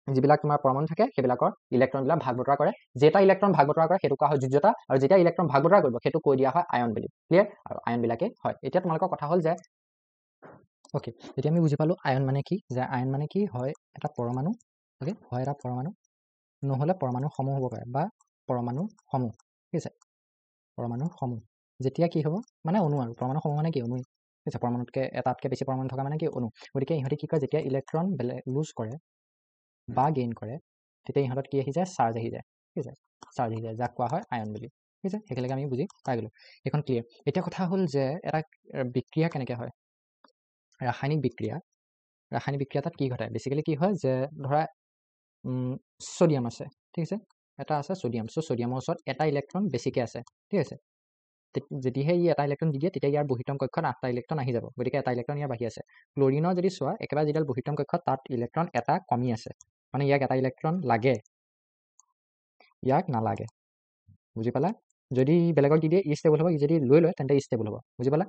যিবিলাক তোমাৰ পৰমাণু থাকে সেইবিলাকৰ ইলেক্ট্ৰনবিলাক ভাগ বতৰা কৰে যেটা ইলেক্ট্ৰন ভাগ বতৰা কৰে সেইটো কোৱা হয় যোজ্যতা আৰু যেতিয়া ইলেক্ট্ৰন ভাগ বতৰা কৰিব সেইটো কৈ দিয়া হয় আয়ন বুলি ক্লিয়াৰ আৰু আয়নবিলাকে হয় এতিয়া তোমালোকৰ কথা হ'ল যে অ'কে এতিয়া আমি বুজি পালোঁ আয়ন মানে কি যে আয়ন মানে কি হয় এটা পৰমাণু অ'কে হয় এটা পৰমাণু নহ'লে পৰমাণু সমূহ হ'ব পাৰে বা পৰমাণু সমূহ ঠিক আছে পৰমাণু সমূহ যেতিয়া কি হ'ব মানে অণু আৰু পৰমাণু সমূহ মানে কি অণু ঠিক আছে পৰমাণুতকৈ এটাতকৈ বেছি পৰমাণু থকা মানে কি অণু গতিকে ইহঁতে কি কয় যেতিয়া ইলেক্ট্ৰন লুজ কৰে বা গেইন কৰে তেতিয়া ইহঁতত কি আহি যায় চাৰ্জ আহি যায় ঠিক আছে চাৰ্জ আহি যায় যাক কোৱা হয় আয়ন বুলি ঠিক আছে সেইখিনিকে আমি বুজি পাই গ'লোঁ এইখন ক্লিয়াৰ এতিয়া কথা হ'ল যে এটা বিক্ৰিয়া কেনেকৈ হয় ৰাসায়নিক বিক্ৰিয়া তাত কি ঘটায় বেছিকেলি কি হয় যে ধৰা ছ'ডিয়াম আছে ঠিক আছে এটা আছে ছ'ডিয়াম চ' ছ'ডিয়ামৰ ওচৰত এটা ইলেক্ট্ৰন বেছিকৈ আছে ঠিক আছে যদিহে ই এটা ইলেক্ট্ৰন দি দিয়ে তেতিয়া ইয়াৰ বহিতম কক্ষত 8টা ইলেক্ট্ৰন আহি যাব গতিকে এটা ইলেক্ট্ৰন ইয়াৰ বাঢ়ি আছে ক্লৰিনৰ যদি চোৱা একেবাৰে যিডাল বহিতম কক্ষত তাত ইলেক্ট্ৰন এটা কমি আছে মানে ইয়াক এটা ইলেক্ট্ৰন লাগে ইয়াক নালাগে বুজি পালা যদি বেলেগক দি দিয়ে ই ষ্টেবল হ'ব যদি লৈ লয় তেন্তে ই ষ্টেবল হ'ব বুজি পালা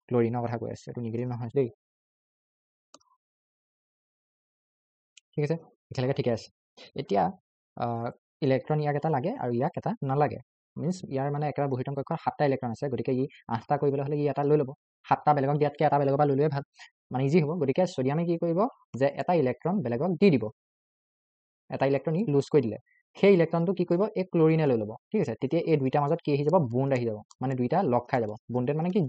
ক্লৰিনৰ কথা কৈ আছে এইটো নিগেটিভ নহয় দেই ঠিক আছে একেলগে ঠিকে আছে এতিয়া ইলেক্ট্ৰন ইয়াক এটা লাগে আৰু ইয়াক এটা নালাগে মিন্স ইয়াৰ মানে একেবাৰে বহিতম কক্ষত 7টা ইলেক্ট্ৰন আছে গতিকে ই 8টা কৰিবলৈ হ'লে ই এটা লৈ ল'ব 7টা বেলেগক দিয়াতকৈ এটা বেলেগৰ পৰা লৈ লোৱে ভাল মানে ইজি হ'ব গতিকে ছ'ডিয়ামে কি কৰিব যে এটা ইলেক্ট্ৰন বেলেগক দি দিব এটা ইলেক্ট্ৰন ই লুজ কৰি দিলে সেই ইলেক্ট্ৰনটো কি কৰিব এই ক্লৰিনে লৈ ল'ব ঠিক আছে তেতিয়া এই দুইটাৰ মাজত কি আহি যাব বন্ড আহি যাব মানে দুইটা লগ খাই যাব বন্ডেড মানে কি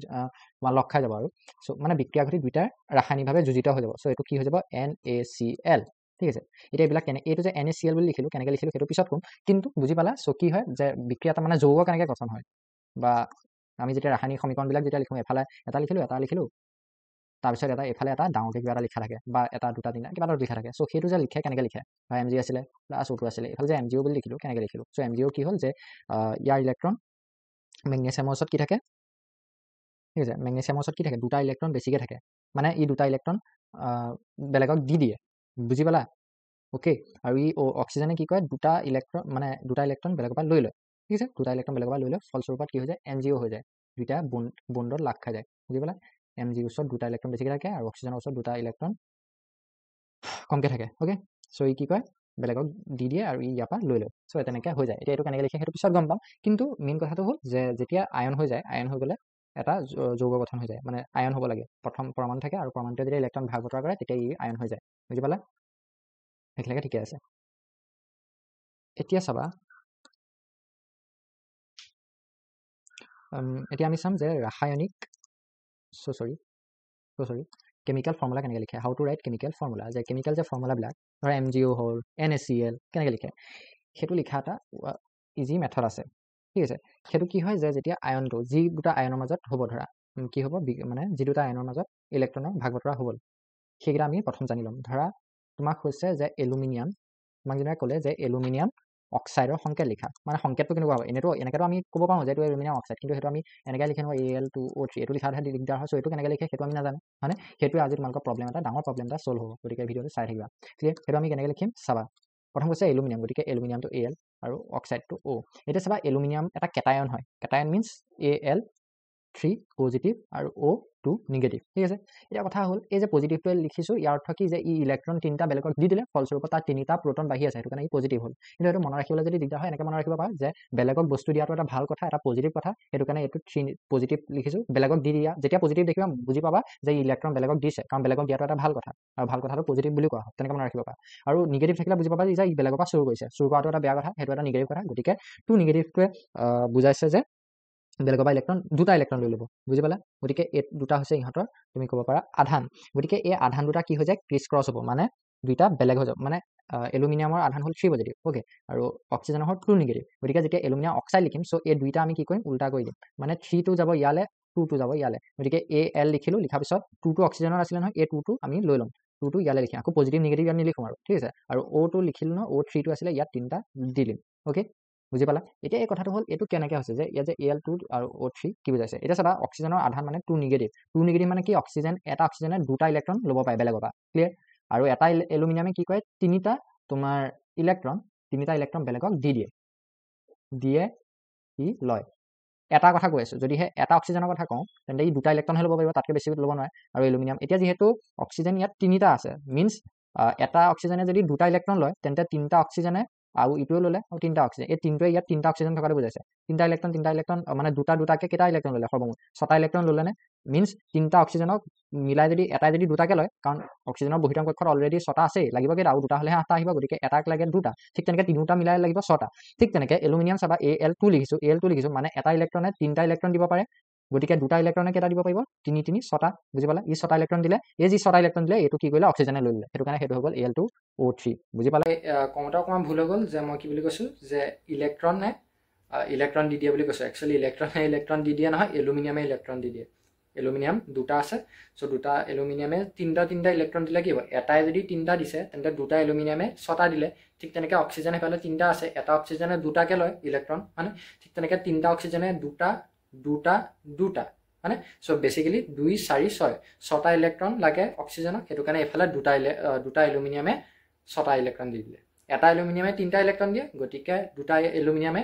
লগ খাই যাব আৰু চ' মানে বিক্ৰিয়া ঘটি দুইটাৰ ৰাসায়নিকভাৱে যোজিত হৈ যাব চ' এইটো কি হৈ যাব NaCl ঠিক আছে এতিয়া এইবিলাক এইটো যে NaCl বুলি লিখিলোঁ কেনেকৈ লিখিলোঁ সেইটো পিছত ক'ম কিন্তু বুজি পালা চ' কি হয় যে বিক্ৰিয়া এটা মানে যৌগ কেনেকৈ গঠন হয় বা আমি যেতিয়া ৰাসায়নিক সমীকৰণবিলাক যেতিয়া লিখোঁ এফালে এটা লিখিলোঁ তাৰপিছত এইফালে এটা ডাঙৰকৈ কিবা এটা লিখা থাকে বা এটা দুটা তিনিটা কিবা এটা লিখা থাকে চ' সেইটো যে লিখে কেনেকৈ লিখে বা MG আছিলে প্লাছ O2 আছিলে এইফালে যে MgO বুলি লিখিলোঁ কেনেকৈ লিখিলোঁ চ' MgO কি হ'ল যে ইয়াৰ ইলেক্ট্ৰন মেগনেছিয়ামৰ ওচৰত কি থাকে ঠিক আছে মেগনেছিয়ামৰ ওচৰত কি থাকে দুটা ইলেক্ট্ৰন বেছিকৈ থাকে মানে ই দুটা ইলেক্ট্ৰন বেলেগক দি দিয়ে বুজি পালা অ'কে আৰু ই অক্সিজেনে কি কয় দুটা ইলেক্ট্ৰন বেলেগৰ পৰা লৈ লয় ঠিক আছে দুটা ইলেক্ট্ৰন বেলেগৰ পৰা লৈ লয় ফলস্বৰূপত কি হৈ যায় MgO হৈ যায় দুইটা বণ্ডত লাগ খাই যায় বুজি পালা MgO ওচৰত দুটা ইলেক্ট্ৰন বেছিকৈ থাকে আৰু অক্সিজেনৰ ওচৰত দুটা ইলেক্ট্ৰন কমকৈ থাকে অ'কে চ' ই কি কয় বেলেগক দি দিয়ে আৰু ই ইয়াৰ পৰা লৈ লয় চ' তেনেকৈ হৈ যায় এতিয়া এইটো কেনেকৈ লিখে সেইটো পিছত গম পাম কিন্তু মেইন কথাটো হ'ল যে যেতিয়া আয়ন হৈ যায় আয়ন হৈ গ'লে এটা যৌগ গঠন হৈ যায় মানে আয়ন হ'ব লাগে প্ৰথম পৰমাণু থাকে আৰু পৰমাণুটোৱে যেতিয়া ইলেক্ট্ৰন ভাগ বতৰা কৰে তেতিয়া ই আয়ন হৈ যায় বুজি পালা সেইখিনিকে ঠিকে আছে এতিয়া চাবা এতিয়া আমি চাম যে ৰাসায়নিক কেমিকেল ফৰ্মুলা কেনেকৈ লিখে how to right chemical formula যে কেমিকেল যে ফৰ্মুলাবিলাক ধৰা MgO হ'ল NaCl কেনেকৈ লিখে সেইটো লিখা এটা ইজি মেথড আছে ঠিক আছে সেইটো কি হয় যে যেতিয়া আয়নটো যি দুটা আয়নৰ মাজত হ'ব ধৰা কি হ'ব মানে যি দুটা আয়নৰ মাজত ইলেক্ট্ৰনৰ ভাগ বতৰা হ'ব সেইকেইটা আমি প্ৰথম জানি ল'ম ধৰা তোমাক হৈছে যে এলুমিনিয়াম তোমাক যেনেকৈ ক'লে যে এলুমিনিয়াম অক্সাইডৰ সংকেত লিখা মানে সংকেতটো কেনেকুৱা হ'ব এনেকৈতো আমি ক'ব পাৰোঁ যে এইটো এলুমিনিয়াম অক্সাইড কিন্তু সেইটো আমি এনেকৈ লিখি নহয় Al2O3 এইটো লিখাতহে দিগদাৰ হয় চ' এইটো কেনেকৈ লিখে সেইটো আমি নাজানো হয়নে সেইটোৱে আজি তোমালোকৰ প্ৰব্লেম এটা ডাঙৰ প্ৰব্লেম এটা চল্ভ হ'ব গতিকে ভিডিঅ'টো চাই থাকিবা ঠিক সেইটো আমি কেনেকৈ লিখিম চাবা প্ৰথম কৈছে এলুমিনিয়াম গতিকে এলুমিনিয়ামটো Al আৰু অক্সাইডটো O এতিয়া চাবা এলুমিনিয়াম এটা কেটায়ন হয় কেটায়ন মিন্স Al3 পজিটিভ আৰু O2 নিগেটিভ ঠিক আছে এতিয়া কথা হ'ল এই যে পজিটিভটোৱে লিখিছোঁ ইয়াৰ অৰ্থ কি যে ই ইলেক্ট্ৰন তিনিটা বেলেগক দি দিলে ফলস্বৰূপত তাত তিনিটা প্ৰটন বাঢ়ি আছে সেইটো কাৰণে ই পজিটিভ হ'ল কিন্তু এইটো মনত ৰাখিবলৈ যদি দিগদাৰ হয় এনেকৈ মনত ৰাখিব পাৰা যে বেলেগক বস্তু দিয়াটো এটা ভাল কথা এটা পজিটিভ কথা সেইটো কাৰণে এইটো পজিটিভ লিখিছোঁ বেলেগক দি দিয়া যেতিয়া পজিটিভ দেখিবা বুজি পাবা যে ইলেক্ট্ৰন বেলেগক দিছে কাৰণ বেলেগক দিয়াটো এটা ভাল কথা আৰু ভাল কথাটো পজিটিভ বুলি কোৱা হয় তেনেকৈ মনত ৰাখিব পাৰা আৰু নিগেটিভ থাকিলে বুজি পাবা যে ই বেলেগৰ পৰা চুৰ কৰিছে চুৰ কৰাটো এটা বেয়া কথা সেইটো এটা নিগেটিভ কথা গতিকে টু নিগেটিভটোৱে বুজাইছে যে বেলেগৰ পৰা ইলেক্ট্ৰন দুটা ইলেক্ট্ৰন লৈ ল'ব বুজি পালা গতিকে এই দুটা হৈছে ইহঁতৰ তুমি ক'ব পাৰা আধান গতিকে এই আধান দুটা কি হৈ যায় ক্ৰিছ ক্ৰছ হ'ব মানে দুইটা বেলেগ হৈ যাব মানে এলুমিনিয়ামৰ আধান হ'ল 3 পজিটিভ ওকে আৰু অক্সিজেনৰ হ'ল 2 নিগেটিভ গতিকে যেতিয়া এলুমিনিয়াম অক্সাইড লিখিম চ' এই দুইটা আমি কি কৰিম উল্টা কৰি দিম মানে 3 টো যাব ইয়ালে 2 টো যাব ইয়ালে গতিকে এ এল লিখিলোঁ লিখাৰ পিছত 2 টো অক্সিজেনৰ আছিলে নহয় এই 2 টো আমি লৈ ল'ম 2 টো ইয়ালে লিখিম আকৌ পজিটিভ নিগেটিভ আমি লিখোঁ আৰু ঠিক আছে আৰু অ' টো লিখিলোঁ ন অ' 3 টো আছিলে ইয়াত তিনিটা দি দিম ওকে বুজি পালা এতিয়া এই কথাটো হ'ল এইটো কেনেকৈ হৈছে যে ইয়াত যে Al2 আৰু O3 কি বুজাইছে এতিয়া চাবা অক্সিজেনৰ আধান মানে 2 নিগেটিভ মানে কি অক্সিজেন এটা অক্সিজেনে দুটা ইলেক্ট্ৰন ল'ব পাৰে বেলেগৰ পৰা ক্লিয়াৰ আৰু এটা এলুমিনিয়ামে কি কৰে তিনিটা তোমাৰ তিনিটা ইলেক্ট্ৰন বেলেগক দিয়ে কি লয় এটা কথা কৈ আছো যদিহে এটা অক্সিজেনৰ কথা কওঁ তেন্তে ই দুটা ইলেক্ট্ৰনহে ল'ব পাৰিব তাতকৈ বেছি ল'ব নোৱাৰে আৰু এলুমিনিয়াম এতিয়া যিহেতু অক্সিজেন ইয়াত তিনিটা আছে মিনছ এটা অক্সিজেনে যদি দুটা ইলেক্ট্ৰন লয় তেন্তে তিনিটা অক্সিজেনে আৰু ইটোৱে ল'লে আৰু তিনিটা অক্সিজেন এই তিনিটোৱে ইয়াত তিনিটা অক্সিজেন থকাটো বুজাইছে তিনিটা ইলেক্ট্ৰন মানে দুটাকে কেইটা ইলেক্ট্ৰন ল'লে সৰ্বমুঠ 6টা ইলেক্ট্ৰন ল'লেনে মিনছ তিনিটা অক্সিজেনক মিলাই যদি এটাই যদি দুটাকে লয় কাৰণ অক্সিজেনৰ বহিৰং কক্ষত অলৰেডি 6টা আছেই লাগিব কেইটা আৰু দুটা হ'লেহে 8টা আহিব গতিকে এটাক লাগে দুটা ঠিক তেনেকৈ তিনিটা মিলাই লাগিব 6টা ঠিক তেনেকৈ এলুমিনিয়াম চাবা Al2 লিখিছোঁ মানে এটা ইলেক্ট্ৰনে তিনিটা ইলেক্ট্ৰন দিব পাৰে গতিকে দুটা ইলেক্ট্ৰনে কেইটা দিব পাৰিব 3 3 6টা বুজি পালা ই 6টা ইলেক্ট্ৰন দিলে এই যি 6টা ইলেক্ট্ৰন দিলে এইটো কি কৰিলে অক্সিজেনে লৈ ল'লে সেইটো কাৰণে সেইটো হৈ গ'ল Al2O3 বুজি পালা কওঁতে অকণমান ভুল হৈ গ'ল যে মই কি বুলি কৈছোঁ যে ইলেক্ট্ৰনে ইলেক্ট্ৰন দি দিয়ে বুলি কৈছোঁ একচুৱেলি ইলেক্ট্ৰন দি দিয়ে নহয় এলুমিনিয়ামে ইলেক্ট্ৰন দি দিয়ে এলুমিনিয়াম দুটা আছে চ' দুটা এলুমিনিয়ামে তিনিটা ইলেক্ট্ৰন দিলে কি হ'ব এটাই যদি তিনিটা দিছে তেন্তে দুটা এলুমিনিয়ামে 6টা দিলে ঠিক তেনেকৈ অক্সিজেন সেইফালে তিনিটা আছে এটা অক্সিজেনে দুটাকে লয় ইলেক্ট্ৰন মানে ঠিক তেনেকৈ তিনিটা অক্সিজেনে দুটা মানে চ' বেচিকেলি 2 4 6 6টা ইলেক্ট্ৰন লাগে অক্সিজেনক সেইটো কাৰণে এইফালে দুটা এলুমিনিয়ামে 6টা ইলেক্ট্ৰন দি দিলে এটা এলুমিনিয়ামে তিনিটা ইলেক্ট্ৰন দিয়ে গতিকে দুটা এলুমিনিয়ামে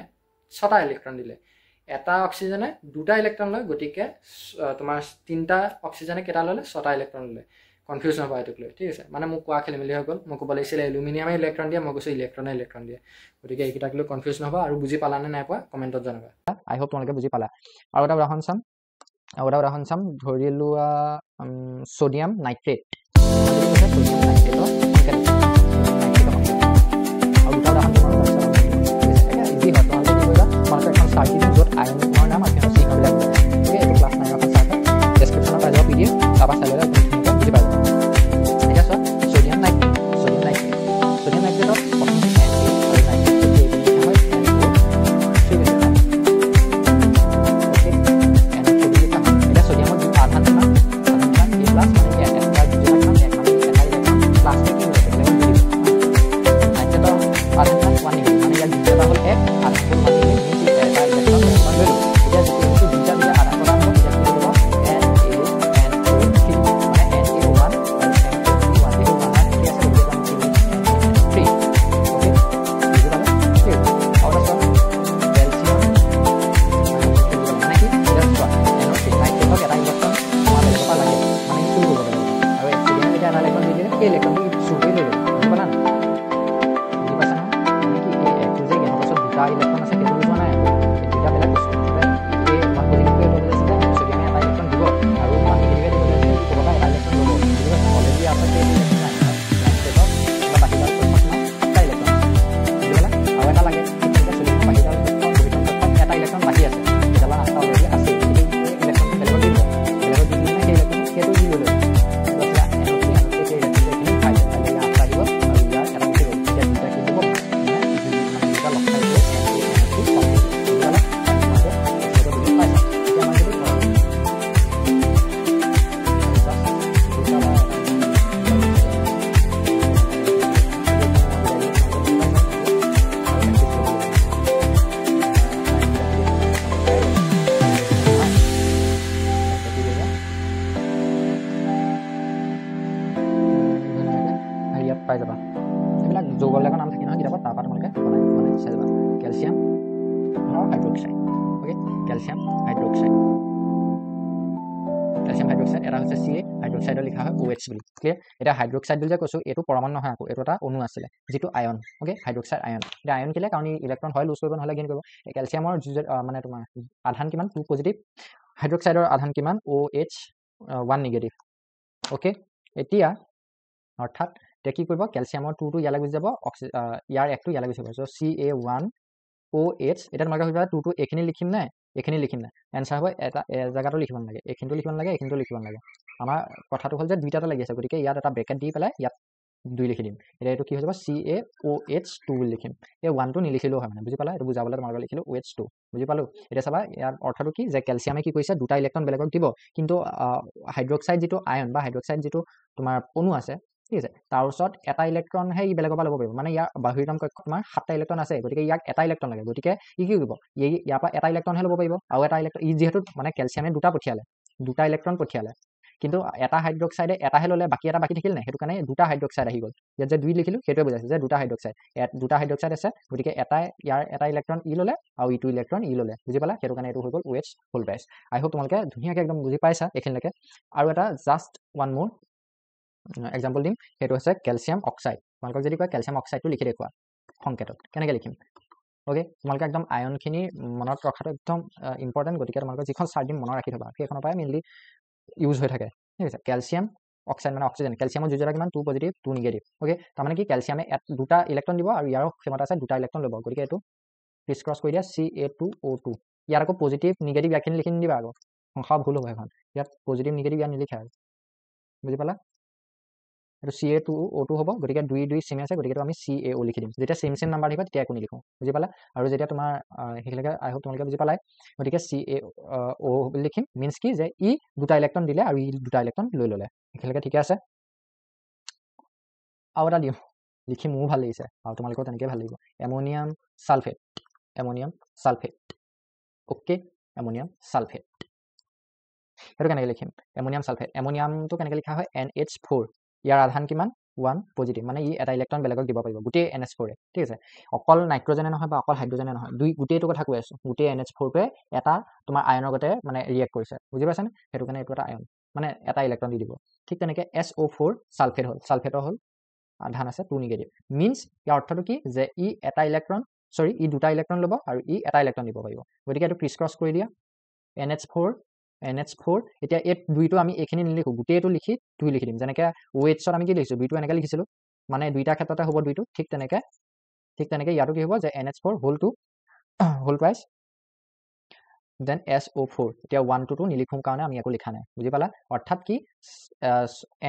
6টা ইলেক্ট্ৰন দিলে এটা অক্সিজেনে দুটা ইলেক্ট্ৰন লয় গতিকে তোমাৰ তিনিটা অক্সিজেনে কেইটা ল'লে 6টা ইলেক্ট্ৰন ল'লে কনফিউজ নহ'ব এইটোক লৈ ঠিক আছে মানে মোক কোৱা খেলি মেলি হৈ গ'ল মই ক'ব লাগিছিলে এলুমিনিয়ামে ইলেক্ট্ৰন দিয়ে মই কৈছোঁ ইলেক্ট্ৰন দিয়ে গতিকে এইকেইটাক লৈ কনফিউজ নহ'ব আৰু বুজি পালানে নাই পোৱা কমেণ্টত জনাবা আই হোপ তোমালোকে বুজি পালা আৰু এটা উদাহৰণ চাম ধৰি লোৱা ছ'ডিয়াম নাইট্ৰেট য'ত আয়নৰ নাম আছে চিহ্নবিলাক এইটো ক্লাছ 9 এখন চাই ডেছক্ৰিপশ্যনত পাই যাব PDF তাৰপৰা চাই ল'লে বুজি পাব এতিয়া চোৱা ছ'ডিয়াম নাইট্ৰেটত পাই যাবা এইবিলাক যৌগবিলাকৰ নাম থাকে নহয় কিতাপত তাৰপৰা তোমালোকে বনাই চাই যাবা calcium hydroxide okay calcium hydroxide এটা হৈছে CA হাইড্ৰক্সাইডৰ লিখা হয় OH বুলি ক্লিয়াৰ এতিয়া হাইড্ৰক্সাইড বুলি যে কৈছোঁ এইটো পৰমাণু নহয় আকৌ এইটো এটা অণু আছিলে যিটো আয়ন অ'কে হাইড্ৰক্সাইড আয়ন এতিয়া আয়ন কেলে কাৰণ ইলেক্ট্ৰন হয় লুজ কৰিব নহ'লে গেইন কৰিব কেলছিয়ামৰ মানে তোমাৰ আধান কিমান 2 পজিটিভ হাইড্ৰক্সাইডৰ আধান কিমান OH 1 নিগেটিভ অ'কে এতিয়া অৰ্থাৎ এতিয়া কি কৰিব কেলছিয়ামৰ 2টো ইয়ালৈ গুচি যাব ইয়াৰ 1টো ইয়ালৈ গুচি যাব চ' CA1 OH এটা তোমালোকে ভাবিবা 2 টো এইখিনি লিখিম নাই এইখিনি লিখিম নাই এনসাৰ হ'ব এটা জায়গাটো লিখিব নালাগে এইখিনিটো লিখিব নালাগে এইখিনিটো লিখিব নালাগে আমাৰ কথাটো হ'ল যে দুইটাতে লাগি আছে গতিকে ইয়াত এটা ব্ৰেকেট দি পেলাই ইয়াত 2 লিখি দিম এটা এইটো কি হৈ যাব CaOH2 বুলি লিখিম এই 1 টো নিলিখিলেও হয় মানে বুজি পালা এইটো বুজাবলৈ তোমালোকে লিখিলো OH2 বুজি পালো এতিয়া চাবা ইয়াৰ অৰ্থটো কি যে ক্যালসিয়ামে কি কৰিছে দুটা ইলেক্ট্ৰন বেলেগক দিব কিন্তু হাইড্ৰক্সাইড যেটো আয়ন বা হাইড্ৰক্সাইড যেটো তোমাৰ অণু আছে ঠিক আছে তাৰ ওচৰত এটা ইলেক্ট্ৰন হে ই বেলেগৰ পৰা ল'ব পাৰিব মানে ইয়াৰ বাহিৰতম কক্ষ তোমাৰ 7টা ইলেক্ট্ৰন আছে গতিকে ইয়াক এটা ইলেক্ট্ৰন লাগে গতিকে ই কি কৰিব ইয়াৰ পৰা এটা ইলেক্ট্ৰন হে ল'ব পাৰিব আৰু এটা ইলেক্ট্ৰন ই যেহেতু মানে ক্যালসিয়ামে দুটা ইলেক্ট্ৰন পঠিয়ালে কিন্তু এটা হাইড্ৰক্সাইডে এটাহে ল'লে বাকি এটা বাকি থাকিল নাই হেতু কাৰণে দুটা হাইড্ৰক্সাইড আহি গ'ল ইয়াত যে 2 লিখিলো হেতুৱে বুজাইছে যে দুটা হাইড্ৰক্সাইড আছে গতিকে এটা ইয়াৰ এটা ইলেক্ট্ৰন ই ল'লে আৰু ইটো ইলেক্ট্ৰন ই ল'লে বুজি পালা হেতু কাৰণে এটো হৈ গ'ল OH হোল প্ৰাইস আই হোপ তোমালোকে ধুনিয়াকে একদম বুজি পাইছা এখিনলৈকে আৰু এটা জাস্ট ওয়ান মোর এক্সাম্পল দিম হেতু আছে ক্যালসিয়াম অক্সাইড তোমালোকক যদি কয় ক্যালসিয়াম অক্সাইডটো লিখি দেখুৱা সংকেতত কেনেকৈ লিখিম ওকে তোমালোকে একদম আয়নখিনি মনত ৰখাটো একদম ইম্পৰ্টেন্ট গতিকে তোমালোকে যিখন চাৰ্ট দিম মনত ৰাখি থবা সেইখনৰ পৰাই মেইনলি ইউজ হৈ থাকে ঠিক আছে ক্যালসিয়াম অক্সাইড মানে অক্সিজেন ক্যালসিয়ামৰ যুজৰা কিমান 2 পজিটিভ 2 নিগেটিভ ওকে তাৰ মানে কি ক্যালসিয়ামে দুটা ইলেক্ট্ৰন দিব আৰু ইয়াৰ ক্ষমতা আছে দুটা ইলেক্ট্ৰন ল'ব গতিকে এটো ক্ৰিস ক্ৰস কৰি দিয়া Ca2O2 ইয়াৰ আকৌ পজিটিভ নিগেটিভ ইয়াখিনি লিখি নিদিবা আকৌ সংখ্যা ভুল হ'ব এখন ইয়াত পজিটিভ নিগেটিভ ইয়াত নিলিখা আৰু বুজি পালা এটো Ca2O2 হ'ব গতিকে 2 2 সেম আছে গতিকে আমি CaO লিখি দিম যেতিয়া সেম নাম্বাৰ আহিব তেতিয়া একো নিলিখো বুজি পালা আৰু যেতিয়া তোমাৰ হেকলৈকে আই হোপ তোমালোকে বুজি পালাই গতিকে CaO লিখিম মিন্স কি যে ই দুটা ইলেক্ট্ৰন দিলে আৰু ই দুটা ইলেক্ট্ৰন লৈ ল'লে হেকলৈকে ঠিক আছে আৰু এটা দিও লিখি মু ভাল লাগিছে আৰু তোমালোকৰ তেনেকৈ ভাল লাগিব ammonium sulphate okay ammonium sulphate হেতু কেনেকৈ লিখিম এমোনিয়াম সালফেট এমোনিয়ামটো কেনেকৈ লিখা হয় NH4 ইয়াৰ আধান কিমান 1 পজিটিভ মানে ই এটা ইলেক্ট্ৰন বেলেগক দিব পাৰিব গুটে NH4 ঠিক আছে অকল নাইট্ৰজেনে নহয় বা অকল হাইড্ৰজেনে নহয় দুই গুটেটো কথা কৈ আছো গুটে NH4 টোৱে এটা তোমাৰ আয়নৰ গতে মানে ৰিয়েক্ট কৰিছে বুজি পাইছানে হেতু কাৰণে এটো এটা আয়ন মানে এটা ইলেক্ট্ৰন দি দিব ঠিক তেনেকৈ SO4 সালফেটৰ হল আধান আছে 2 নিগেটিভ মিন্স ইয়াৰ অৰ্থটো কি যে ই এটা ইলেক্ট্ৰন ই দুটা ইলেক্ট্ৰন ল'ব আৰু ই এটা ইলেক্ট্ৰন দিব পাৰিব গতিকে এটো ক্ৰিস ক্ৰস কৰি দিয়া NH4 এতিয়া এই দুইটো আমি এইখিনি নিলিখো গুটেটো লিখি 2 লিখি দিম যেনেকৈ OH ত আমি কি লিখিছো দুইটো এনেকৈ লিখিছিলো মানে দুইটা ক্ষেত্ৰতে হ'ব দুইটো ঠিক তেনেকৈ ইয়াতো কি হ'ব যে NH4 whole price then SO4 এতিয়া 1 2 নিলিখোম কাৰণে আমি একো লিখা নাই বুজি পালা অৰ্থাৎ কি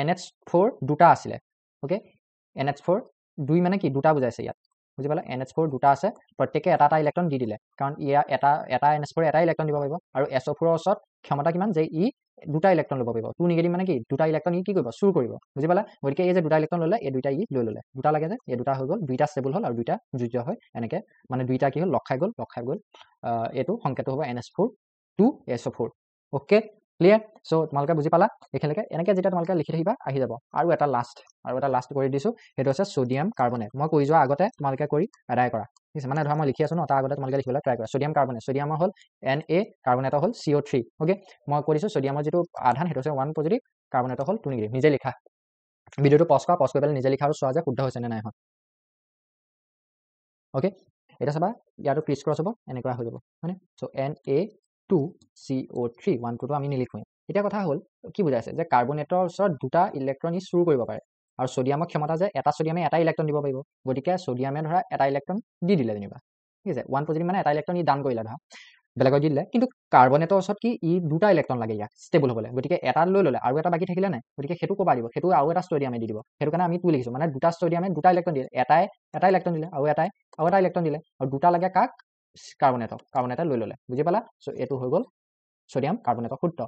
NH4 দুটা আছিল ওকে NH4 দুই মানে কি দুটা বুজাইছে ইয়াত বুজি পালা NH4 দুটা আছে প্ৰত্যেককে এটা ইলেক্ট্ৰন দি দিলে কাৰণ ইয়া এটা NH4 এটা ইলেক্ট্ৰন দিব পাৰিব আৰু SO4 ৰ ওচৰত ক্ষমতা কিমান যে ই দুটা ইলেক্ট্ৰন ল'ব পাৰিব 2 নিগেটিভ মানে কি দুটা ইলেক্ট্ৰন ই কি কৰিব চুৰ কৰিব বুজি পালা গতিকে এই যে দুটা ইলেক্ট্ৰন ল'লে এই দুটা ই লৈ ল'লে দুটা লাগে যে এই দুটা হৈ গ'ল দুইটা ষ্টেবল হ'ল আৰু দুইটা যুজ্য হয় এনেকৈ মানে দুইটা কি হ'ল লগ খাই গ'ল এটো সংকেতটো হ'ব NH4 to SO4 okay clear so তোমালোকে বুজি পালা এখলৈকে এনেকৈ যেতিয়া তোমালোকে লিখি থাকিবা আহি যাব আৰু এটা লাষ্ট কৰি দিছো হেতু আছে সোডিয়াম কাৰ্বনেট মই কৈ যোৱা আগতে তোমালোকে কৰি আদায় কৰা ঠিক আছে মানে ধৰা মই লিখি আছো ন তাৰ আগতে তোমালোকে লিখিবলৈ ট্ৰাই কৰা সোডিয়াম কাৰ্বনেট সোডিয়ামৰ হ'ল Na কাৰ্বনেটৰ হ'ল CO3 ওকে মই কৈ দিছো সোডিয়ামৰ যেটো আধান হেতু আছে 1 পজিটিভ কাৰ্বনেটৰ হ'ল 2 নিগেটিভ নিজে লিখা ভিডিওটো পজ কৰি পেলাই নিজে লিখা আৰু চোৱা যে শুদ্ধ হৈছে নে নাই হয় ওকে এটা চাবা ইয়াটো ক্ৰিস ক্ৰস হ'ব এনেকুৱা হৈ যাব মানে সো Na2CO3 1 2 আমি নিলিখোঁ এটা কথা হ'ল কি বুজাইছে যে কাৰ্বনেটৰ ওচৰত দুটা ইলেক্ট্ৰন ই চুৰ কৰিব পাৰে আৰু সোডিয়ামৰ ক্ষমতা যে এটা সোডিয়ামে এটা ইলেক্ট্ৰন দিব পাৰিব গতিকে সোডিয়ামে ধৰা এটা ইলেক্ট্ৰন দি দিলে যেনিবা ঠিক আছে 1 পজিটিভ মানে এটা ইলেক্ট্ৰন ই দান কৰিলে ধৰা বেলেগক দি দিলে কিন্তু কাৰ্বনেটৰ ওচৰত কি ই দুটা ইলেক্ট্ৰন লাগে ইয়াক ষ্টেবল হ'বলৈ গতিকে এটা লৈ ল'লে আৰু এটা বাকি থাকিলে নাই গতিকে হেতু ক'বা দিব হেতু আৰু এটা সোডিয়ামে দি দিব হেতু কাৰণে আমি 2 লিখিছো মানে দুটা সোডিয়ামে দুটা ইলেক্ট্ৰন দিলে এটা ইলেক্ট্ৰন দিলে আৰু এটা ইলেক্ট্ৰন দিলে আৰু দুটা লাগে কাক কাৰ্বনেটে লৈ ল'লে বুজি পালা সো এটো হৈ গ'ল সোডিয়াম কাৰ্বনেটৰ সূত্ৰ